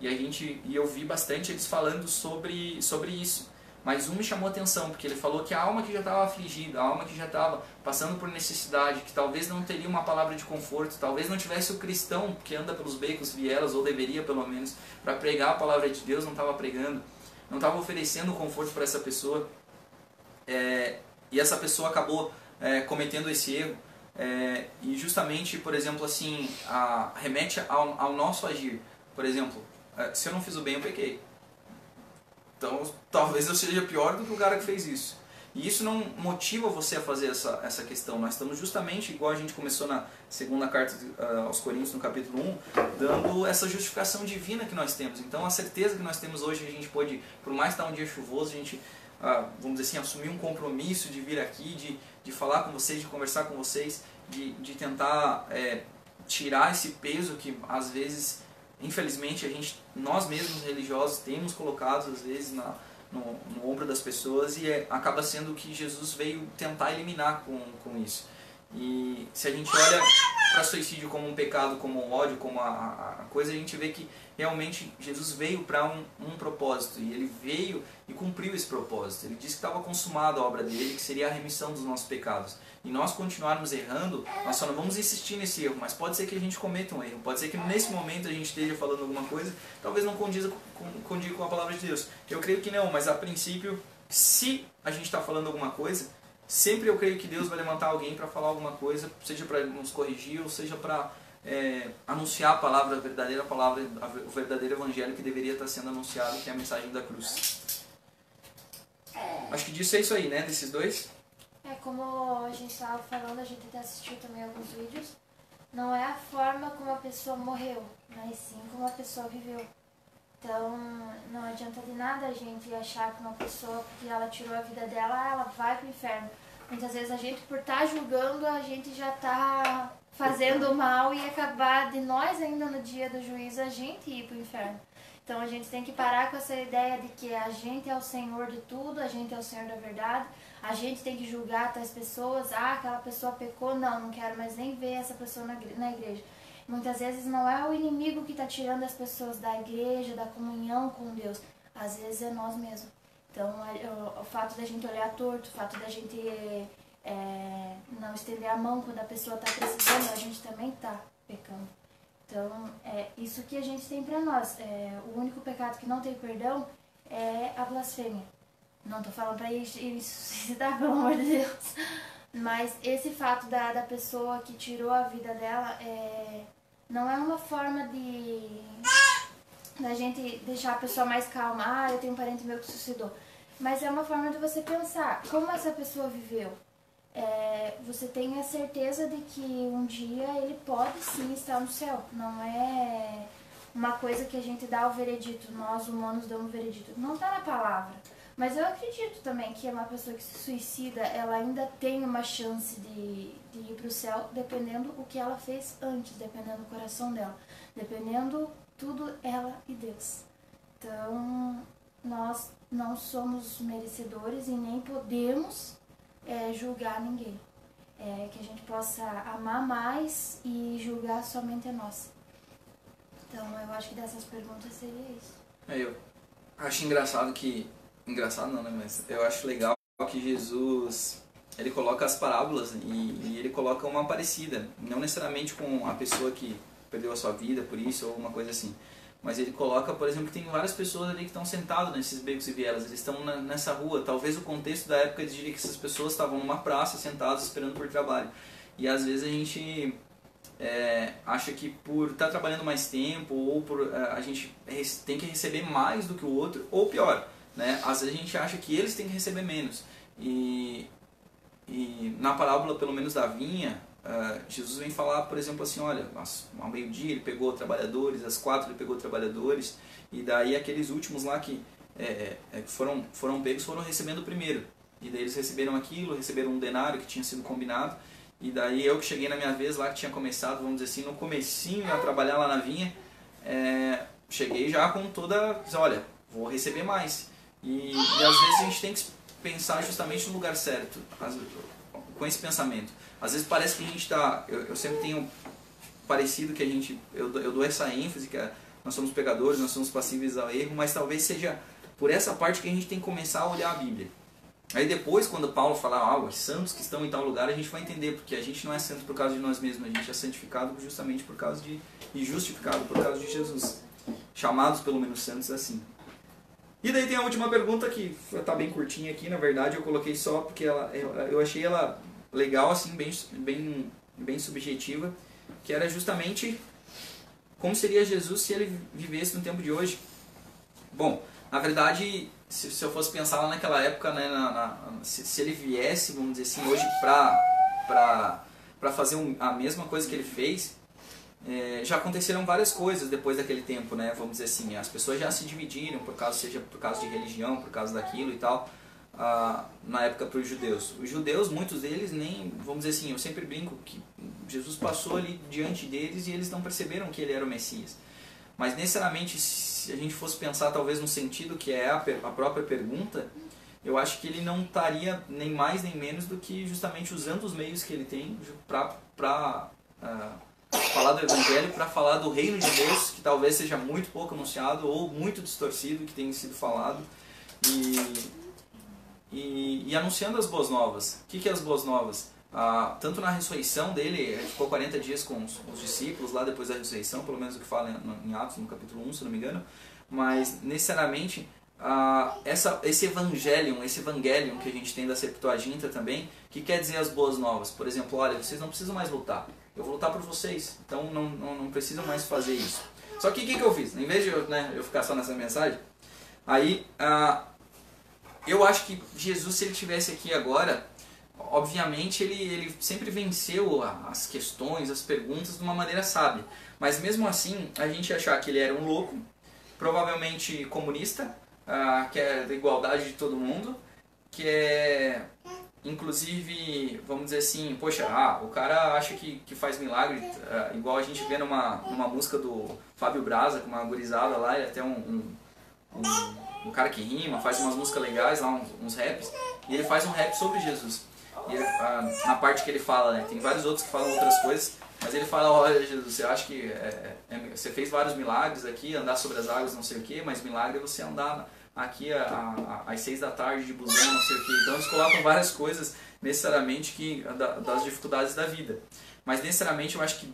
E eu vi bastante eles falando sobre isso. Mas um me chamou a atenção, porque ele falou que a alma que já estava afligida, a alma que já estava passando por necessidade, que talvez não teria uma palavra de conforto, talvez não tivesse o cristão que anda pelos becos, vielas, ou deveria pelo menos, para pregar a palavra de Deus, não estava pregando, não estava oferecendo conforto para essa pessoa. E essa pessoa acabou cometendo esse erro. E justamente, por exemplo, assim, remete ao nosso agir. Por exemplo, se eu não fiz o bem, eu pequei. Então, talvez eu seja pior do que o cara que fez isso. E isso não motiva você a fazer essa questão. Nós estamos justamente, igual a gente começou na segunda carta aos Coríntios, no capítulo 1, dando essa justificação divina que nós temos. Então, a certeza que nós temos hoje, a gente pode, por mais que está um dia chuvoso, a gente, vamos dizer assim, assumir um compromisso de vir aqui, de falar com vocês, de conversar com vocês, de tentar tirar esse peso que, às vezes, infelizmente, nós mesmos religiosos temos colocado às vezes no ombro das pessoas, e acaba sendo o que Jesus veio tentar eliminar com isso. E se a gente olha para suicídio como um pecado, como um ódio, como a coisa, a gente vê que realmente Jesus veio para um propósito, e ele veio e cumpriu esse propósito. Ele disse que estava consumada a obra dele, que seria a remissão dos nossos pecados. E nós continuarmos errando, nós só não vamos insistir nesse erro, mas pode ser que a gente cometa um erro, pode ser que nesse momento a gente esteja falando alguma coisa, talvez não condiga com a palavra de Deus. Eu creio que não, mas a princípio, se a gente está falando alguma coisa, sempre eu creio que Deus vai levantar alguém para falar alguma coisa, seja para nos corrigir, ou seja para anunciar a palavra, o verdadeiro evangelho que deveria estar sendo anunciado, que é a mensagem da cruz. Acho que disso é isso aí, né, desses dois. Como a gente estava falando, a gente até assistiu também alguns vídeos, não é a forma como a pessoa morreu, mas sim como a pessoa viveu. Então, não adianta de nada a gente achar que uma pessoa, porque ela tirou a vida dela, ela vai para o inferno. Muitas vezes a gente, por estar julgando, a gente já está fazendo mal e acabar de nós ainda no dia do juízo a gente ir pro inferno. Então a gente tem que parar com essa ideia de que a gente é o Senhor de tudo, a gente é o Senhor da verdade, a gente tem que julgar tais pessoas, aquela pessoa pecou, não quero mais nem ver essa pessoa na igreja. Muitas vezes não é o inimigo que está tirando as pessoas da igreja, da comunhão com Deus, às vezes é nós mesmos. Então o fato da gente olhar torto, o fato da gente não estender a mão quando a pessoa está precisando, a gente também está pecando. Então, é isso que a gente tem para nós. O único pecado que não tem perdão é a blasfêmia. Não estou falando para ir suicidar, pelo amor de Deus. Mas esse fato da pessoa que tirou a vida dela não é uma forma da gente deixar a pessoa mais calma. Eu tenho um parente meu que se suicidou. Mas é uma forma de você pensar como essa pessoa viveu. Você tem a certeza de que um dia ele pode sim estar no céu. Não é uma coisa que a gente dá o veredito, nós humanos damos o veredito. Não está na palavra. Mas eu acredito também que uma pessoa que se suicida, ela ainda tem uma chance de ir para o céu, dependendo o que ela fez antes, dependendo do coração dela, dependendo tudo ela e Deus. Então, nós não somos merecedores e nem podemos julgar ninguém. Que a gente possa amar mais e julgar somente a nós. Então, eu acho que dessas perguntas seria isso. Eu acho engraçado que... Engraçado não, né? Mas eu acho legal que Jesus, ele coloca as parábolas e ele coloca uma parecida. Não necessariamente com a pessoa que perdeu a sua vida por isso ou uma coisa assim. Mas ele coloca, por exemplo, que tem várias pessoas ali que estão sentadas nesses becos e vielas. Eles estão nessa rua. Talvez o contexto da época diria que essas pessoas estavam numa praça, sentadas, esperando por trabalho. E às vezes a gente acha que por estar trabalhando mais tempo ou por a gente tem que receber mais do que o outro, ou pior, né? Às vezes a gente acha que eles têm que receber menos. E na parábola, pelo menos da vinha, Jesus vem falar, por exemplo, assim, olha, ao meio-dia ele pegou trabalhadores, às 4 ele pegou trabalhadores, e daí aqueles últimos lá que foram pegos foram recebendo primeiro. E daí eles receberam aquilo, receberam um denário que tinha sido combinado, e daí eu que cheguei na minha vez lá, que tinha começado, vamos dizer assim, no comecinho a trabalhar lá na vinha, cheguei já com toda, olha, vou receber mais. E às vezes a gente tem que pensar justamente no lugar certo, com esse pensamento. Às vezes parece que a gente está... Eu sempre tenho parecido que eu dou essa ênfase, que nós somos pecadores, nós somos passíveis ao erro, mas talvez seja por essa parte que a gente tem que começar a olhar a Bíblia. Aí depois, quando Paulo falar, os santos que estão em tal lugar, a gente vai entender, porque a gente não é santo por causa de nós mesmos, a gente é santificado justamente por causa e justificado por causa de Jesus. Chamados pelo menos santos assim. E daí tem a última pergunta que está bem curtinha aqui, na verdade eu coloquei só porque eu achei ela legal, assim, bem subjetiva, que era justamente como seria Jesus se ele vivesse no tempo de hoje. Bom, na verdade, se eu fosse pensar lá naquela época, né, se ele viesse, vamos dizer assim, hoje para fazer a mesma coisa que ele fez, já aconteceram várias coisas depois daquele tempo, né? Vamos dizer assim, as pessoas já se dividiram, seja por causa de religião, por causa daquilo e tal, na época para os judeus. Os judeus, muitos deles nem, vamos dizer assim, eu sempre brinco que Jesus passou ali diante deles e eles não perceberam que ele era o Messias. Mas necessariamente, se a gente fosse pensar talvez no sentido que é a própria pergunta, eu acho que ele não estaria nem mais nem menos do que justamente usando os meios que ele tem para falar do Evangelho, para falar do reino de Deus, que talvez seja muito pouco anunciado ou muito distorcido, que tem sido falado, e anunciando as boas novas. O que é as boas novas? Tanto na ressurreição dele, ele ficou 40 dias com os discípulos lá depois da ressurreição, pelo menos o que fala em Atos, no capítulo 1, se não me engano, mas necessariamente esse evangelium que a gente tem da Septuaginta também, que quer dizer as boas novas. Por exemplo, olha, vocês não precisam mais lutar, eu vou lutar por vocês, então não precisam mais fazer isso. Só que o que eu fiz? Em vez de eu ficar só nessa mensagem, aí eu acho que Jesus, se ele estivesse aqui agora, obviamente ele sempre venceu as questões, as perguntas de uma maneira sábia. Mas mesmo assim, a gente achar que ele era um louco, provavelmente comunista, que é da igualdade de todo mundo, que inclusive, vamos dizer assim, poxa, o cara acha que faz milagre, igual a gente vê numa música do Fábio Braza, com uma gurizada lá, ele é até um cara que rima, faz umas músicas legais lá, uns raps, e ele faz um rap sobre Jesus. E ele, na parte que ele fala, né, tem vários outros que falam outras coisas, mas ele fala, olha Jesus, você acha que você fez vários milagres aqui, andar sobre as águas, não sei o que, mas milagre é você andar aqui às 6 da tarde de busão, não sei o que. Então eles colocam várias coisas necessariamente das dificuldades da vida. Mas necessariamente eu acho que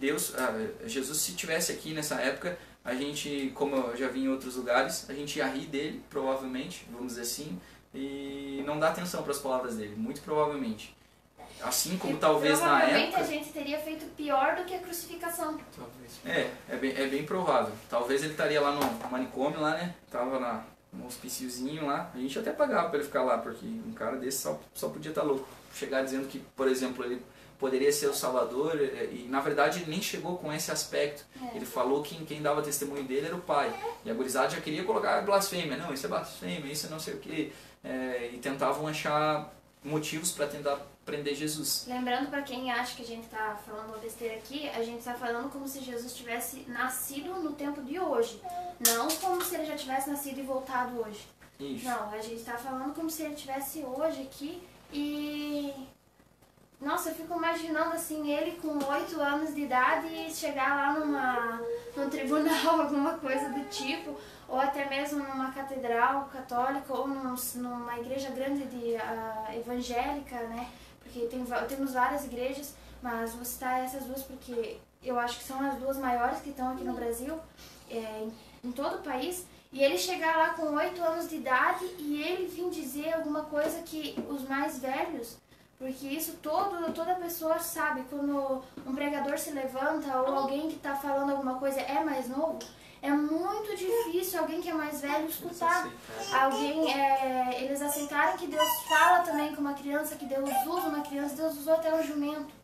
Jesus, se tivesse aqui nessa época, a gente, como eu já vi em outros lugares, a gente ia rir dele, provavelmente, vamos dizer assim, e não dar atenção para as palavras dele, muito provavelmente. Assim como talvez na época... Provavelmente a gente teria feito pior do que a crucificação. Talvez. É bem provável. Talvez ele estaria lá no manicômio, lá, né? Tava no hospiciozinho lá. A gente até pagava para ele ficar lá, porque um cara desse só podia estar louco. Chegar dizendo que, por exemplo, ele poderia ser o Salvador, e na verdade ele nem chegou com esse aspecto. Ele falou que quem dava testemunho dele era o Pai. E a gurizada já queria colocar blasfêmia. Não, isso é blasfêmia, isso é não sei o quê. E tentavam achar motivos para tentar prender Jesus. Lembrando, para quem acha que a gente está falando uma besteira aqui, a gente está falando como se Jesus tivesse nascido no tempo de hoje. Não como se ele já tivesse nascido e voltado hoje. Isso. Não, a gente está falando como se ele estivesse hoje aqui e... Nossa, eu fico imaginando assim, ele com 8 anos de idade e chegar lá num tribunal, alguma coisa do tipo, ou até mesmo numa catedral católica, ou numa igreja grande evangélica, né? Porque temos várias igrejas, mas vou citar essas duas porque eu acho que são as duas maiores que estão aqui no Brasil, em todo o país. E ele chegar lá com 8 anos de idade e ele vir dizer alguma coisa que os mais velhos... Porque isso toda pessoa sabe, quando um pregador se levanta ou alguém que está falando alguma coisa é mais novo, é muito difícil alguém que é mais velho escutar. Eles aceitarem que Deus fala também com uma criança, que Deus usa uma criança, Deus usou até um jumento.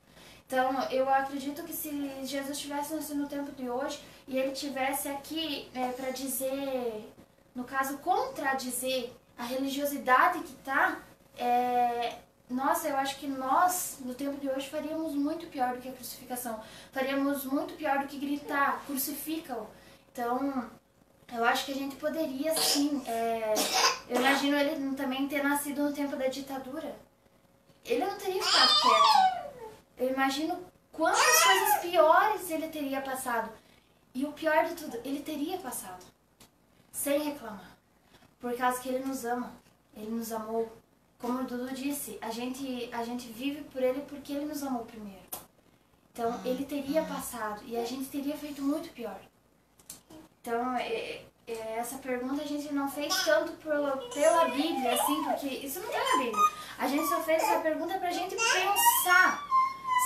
Então, eu acredito que se Jesus estivesse nascido no tempo de hoje e ele estivesse aqui para dizer, no caso, contradizer a religiosidade que está... Nossa, eu acho que nós, no tempo de hoje, faríamos muito pior do que a crucificação. Faríamos muito pior do que gritar, crucifica-o. Então, eu acho que a gente poderia, sim... eu imagino ele também ter nascido no tempo da ditadura. Ele não teria ficado quieto. Eu imagino quantas coisas piores ele teria passado. E o pior de tudo, ele teria passado. Sem reclamar. Por causa que ele nos ama. Ele nos amou. Como o Dudu disse, a gente vive por ele porque ele nos amou primeiro. Então, ele teria passado e a gente teria feito muito pior. Então, essa pergunta a gente não fez tanto pela Bíblia, assim, porque isso não tem na Bíblia. A gente só fez essa pergunta pra gente pensar.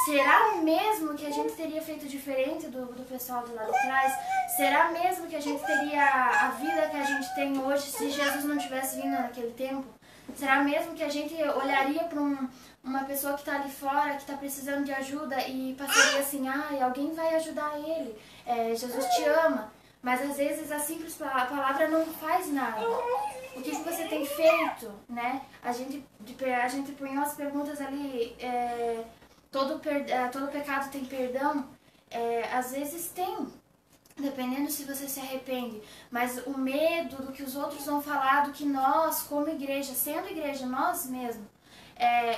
Será mesmo que a gente teria feito diferente do pessoal do lado de trás? Será mesmo que a gente teria a vida que a gente tem hoje se Jesus não tivesse vindo naquele tempo? Será mesmo que a gente olharia para uma pessoa que está ali fora, que está precisando de ajuda e passaria assim, alguém vai ajudar ele, Jesus te ama. Mas às vezes a simples palavra não faz nada. O que você tem feito, né? A gente põe umas perguntas ali, todo pecado tem perdão? Às vezes tem. Dependendo se você se arrepende, mas o medo do que os outros vão falar, do que nós, como igreja, sendo igreja, nós mesmos,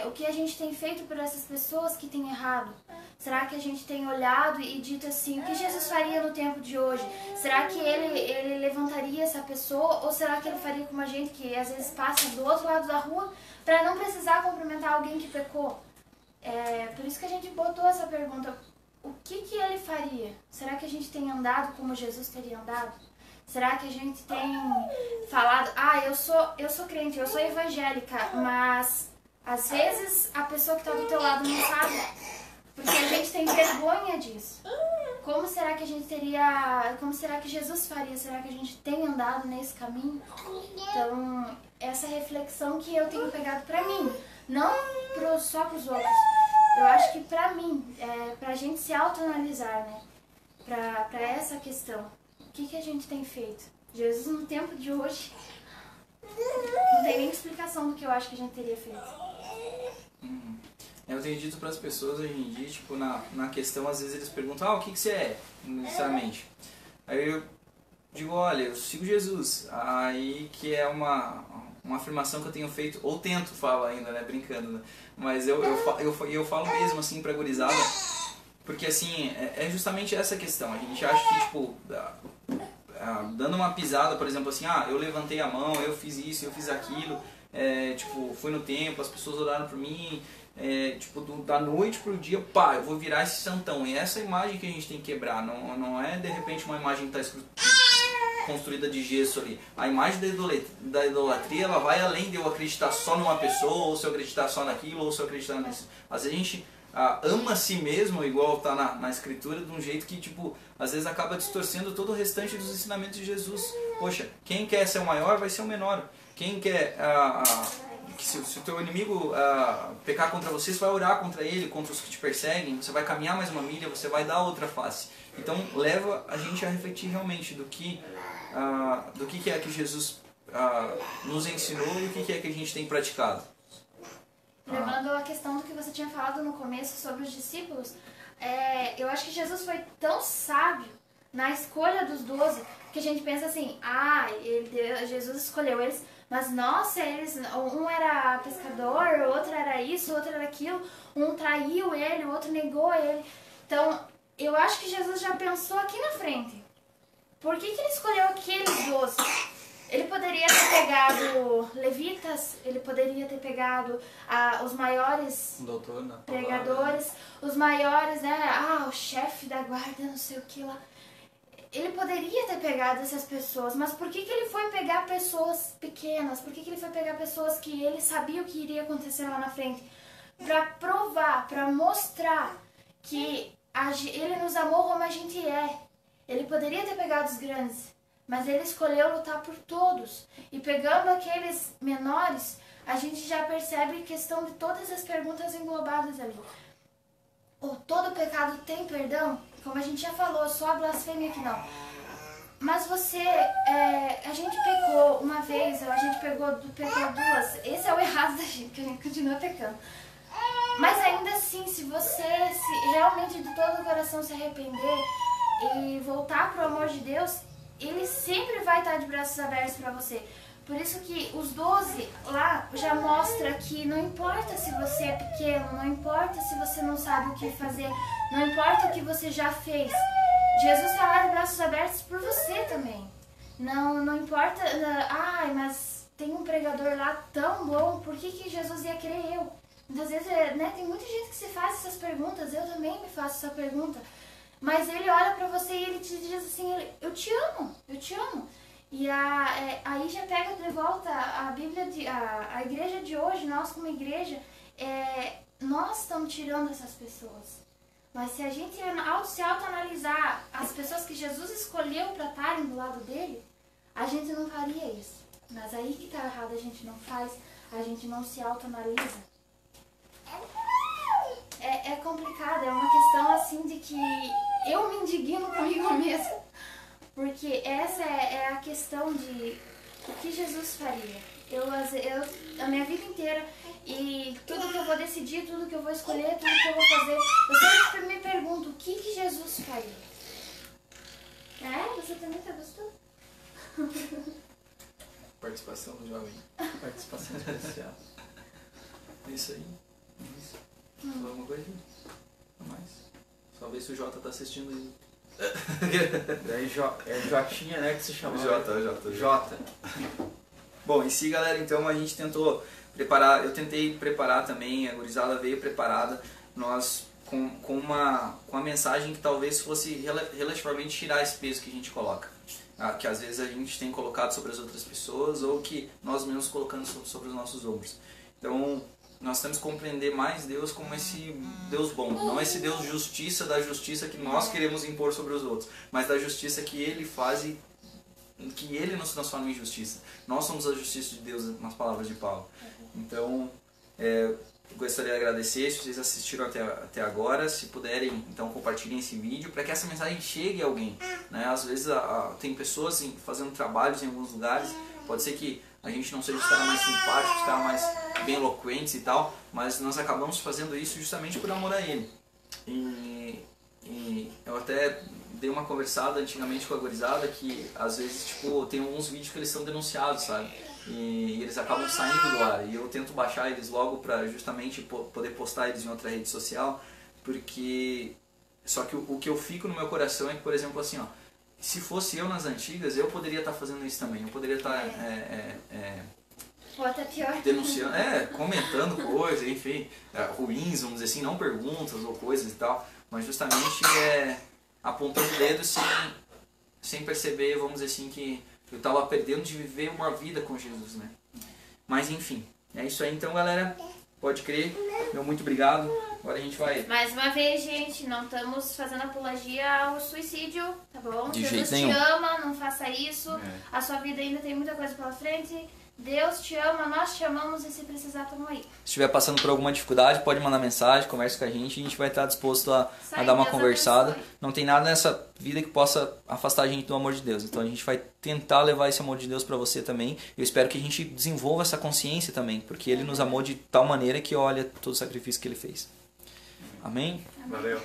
o que a gente tem feito por essas pessoas que têm errado? Será que a gente tem olhado e dito assim, o que Jesus faria no tempo de hoje? Será que ele levantaria essa pessoa ou será que ele faria como a gente que às vezes passa do outro lado da rua para não precisar cumprimentar alguém que pecou? Por isso que a gente botou essa pergunta. O que ele faria? Será que a gente tem andado como Jesus teria andado? Será que a gente tem falado, eu sou crente, eu sou evangélica, mas às vezes a pessoa que está do teu lado não sabe, porque a gente tem vergonha disso. Como será que Jesus faria? Será que a gente tem andado nesse caminho? Então, essa reflexão que eu tenho pegado pra mim, não só pros outros. Eu acho que pra mim, pra gente se autoanalisar, né? Pra essa questão. O que a gente tem feito? Jesus, no tempo de hoje, não tem nem explicação do que eu acho que a gente teria feito. Eu tenho dito para as pessoas hoje em dia, tipo, na questão, às vezes eles perguntam, o que você é, necessariamente? Aí eu digo, olha, eu sigo Jesus. Aí que é uma afirmação que eu tenho feito, ou tento falar ainda, né, brincando, né? Mas eu falo mesmo, assim, pra gurizada, porque, assim, é justamente essa questão. A gente acha que, tipo, dando uma pisada, por exemplo, assim, eu levantei a mão, eu fiz isso, eu fiz aquilo, tipo, fui no templo, as pessoas oraram por mim, tipo, da noite pro dia, eu vou virar esse santão. E essa imagem que a gente tem que quebrar, não é de repente uma imagem que está construída de gesso ali. A imagem da idolatria, ela vai além de eu acreditar só numa pessoa, ou se eu acreditar só naquilo, ou se eu acreditar nisso. Às vezes a gente ama a si mesmo, igual está na escritura, de um jeito que, tipo, às vezes acaba distorcendo todo o restante dos ensinamentos de Jesus. Poxa, quem quer ser o maior vai ser o menor. Quem quer... se o teu inimigo pecar contra você, você vai orar contra ele, contra os que te perseguem, você vai caminhar mais uma milha, você vai dar outra face. Então leva a gente a refletir realmente do que é que Jesus nos ensinou e o que é que a gente tem praticado. Levando a questão do que você tinha falado no começo sobre os discípulos, eu acho que Jesus foi tão sábio na escolha dos 12, que a gente pensa assim, Jesus escolheu eles, mas nossa, um era pescador, outro era isso, outro era aquilo, um traiu ele, o outro negou ele. Então, eu acho que Jesus já pensou aqui na frente. Por que ele escolheu aqueles 12? Ele poderia ter pegado levitas, ele poderia ter pegado os maiores pregadores, os maiores, o chefe da guarda, não sei o que lá. Ele poderia ter pegado essas pessoas, mas por que ele foi pegar pessoas pequenas? Por que ele foi pegar pessoas que ele sabia o que iria acontecer lá na frente? Para provar, para mostrar que ele nos amou como a gente é. Ele poderia ter pegado os grandes, mas ele escolheu lutar por todos. E pegando aqueles menores, a gente já percebe a questão de todas as perguntas englobadas ali. Todo pecado tem perdão? Como a gente já falou, só a blasfêmia que não. Mas a gente pecou uma vez, ou a gente pecou duas. Esse é o errado da gente, que a gente continua pecando. Mas ainda assim, se você realmente de todo o coração se arrepender e voltar pro amor de Deus, ele sempre vai estar de braços abertos para você. Por isso que os 12 lá já mostra que não importa se você é pequeno, não importa se você não sabe o que fazer, não importa o que você já fez. Jesus está lá de braços abertos por você também. Não importa, mas tem um pregador lá tão bom, por que Jesus ia querer eu? Muitas vezes, tem muita gente que se faz essas perguntas, eu também me faço essa pergunta. Mas ele olha pra você e ele te diz assim, eu te amo. E aí já pega de volta a Bíblia, a igreja de hoje, nós como igreja, nós estamos tirando essas pessoas. Mas se a gente se autoanalisar as pessoas que Jesus escolheu para estarem do lado dele, a gente não faria isso. Mas aí que tá errado, a gente não faz, a gente não se autoanalisa. É complicado, é uma questão assim de que eu me indigno comigo mesma. Porque essa é a questão de o que Jesus faria. A minha vida inteira, e tudo que eu vou decidir, tudo que eu vou escolher, tudo que eu vou fazer, eu sempre me pergunto o que Jesus faria. Você também tá gostando? Participação do jovem. Participação especial. É isso aí. Falou alguma coisa? Não mais. Só ver se o Jota tá assistindo aí. Daí Jotinha, né, que se chama? Jota. Bom, em si, galera, então a gente tentou preparar, eu tentei preparar também, a gurizada veio preparada, nós com uma mensagem que talvez fosse relativamente tirar esse peso que a gente coloca. Que às vezes a gente tem colocado sobre as outras pessoas ou que nós mesmos colocamos sobre os nossos ombros. Então, nós temos que compreender mais Deus como esse Deus bom, não esse Deus justiça da justiça que nós queremos impor sobre os outros, mas da justiça que Ele faz e que Ele nos transforma em justiça. Nós somos a justiça de Deus, nas palavras de Paulo. Então, eu gostaria de agradecer se vocês assistiram até agora, se puderem, então compartilhem esse vídeo para que essa mensagem chegue a alguém. Né? Às vezes tem pessoas fazendo trabalhos em alguns lugares, pode ser que a gente não seja o cara mais simpático, o cara mais bem eloquentes e tal, mas nós acabamos fazendo isso justamente por amor a Ele. E eu até dei uma conversada antigamente com a gurizada que às vezes tipo, tem alguns vídeos que eles são denunciados, sabe? E eles acabam saindo do ar. E eu tento baixar eles logo para justamente poder postar eles em outra rede social, porque... Só que o que eu fico no meu coração é que, por exemplo, assim, ó, se fosse eu nas antigas, eu poderia estar fazendo isso também. Eu poderia estar ou até pior. denunciando, comentando coisas, enfim, ruins, vamos dizer assim, não perguntas ou coisas e tal, mas justamente apontando o dedo sem perceber, vamos dizer assim, que eu estava perdendo de viver uma vida com Jesus, né? Mas enfim, é isso aí então, galera. Pode crer. Meu muito obrigado. Agora a gente vai... Mais uma vez, gente, não estamos fazendo apologia ao suicídio, tá bom? De Jesus jeito nenhum. te ama, não faça isso. A sua vida ainda tem muita coisa pela frente. Deus te ama, nós te amamos e se precisar, estamos aí. Se estiver passando por alguma dificuldade, pode mandar mensagem, conversa com a gente vai estar disposto a dar uma Deus conversada. abençoe. Não tem nada nessa vida que possa afastar a gente do amor de Deus. Então a gente vai tentar levar esse amor de Deus para você também. Eu espero que a gente desenvolva essa consciência também, porque Ele nos amou de tal maneira que olha todo o sacrifício que Ele fez. Amém? Valeu.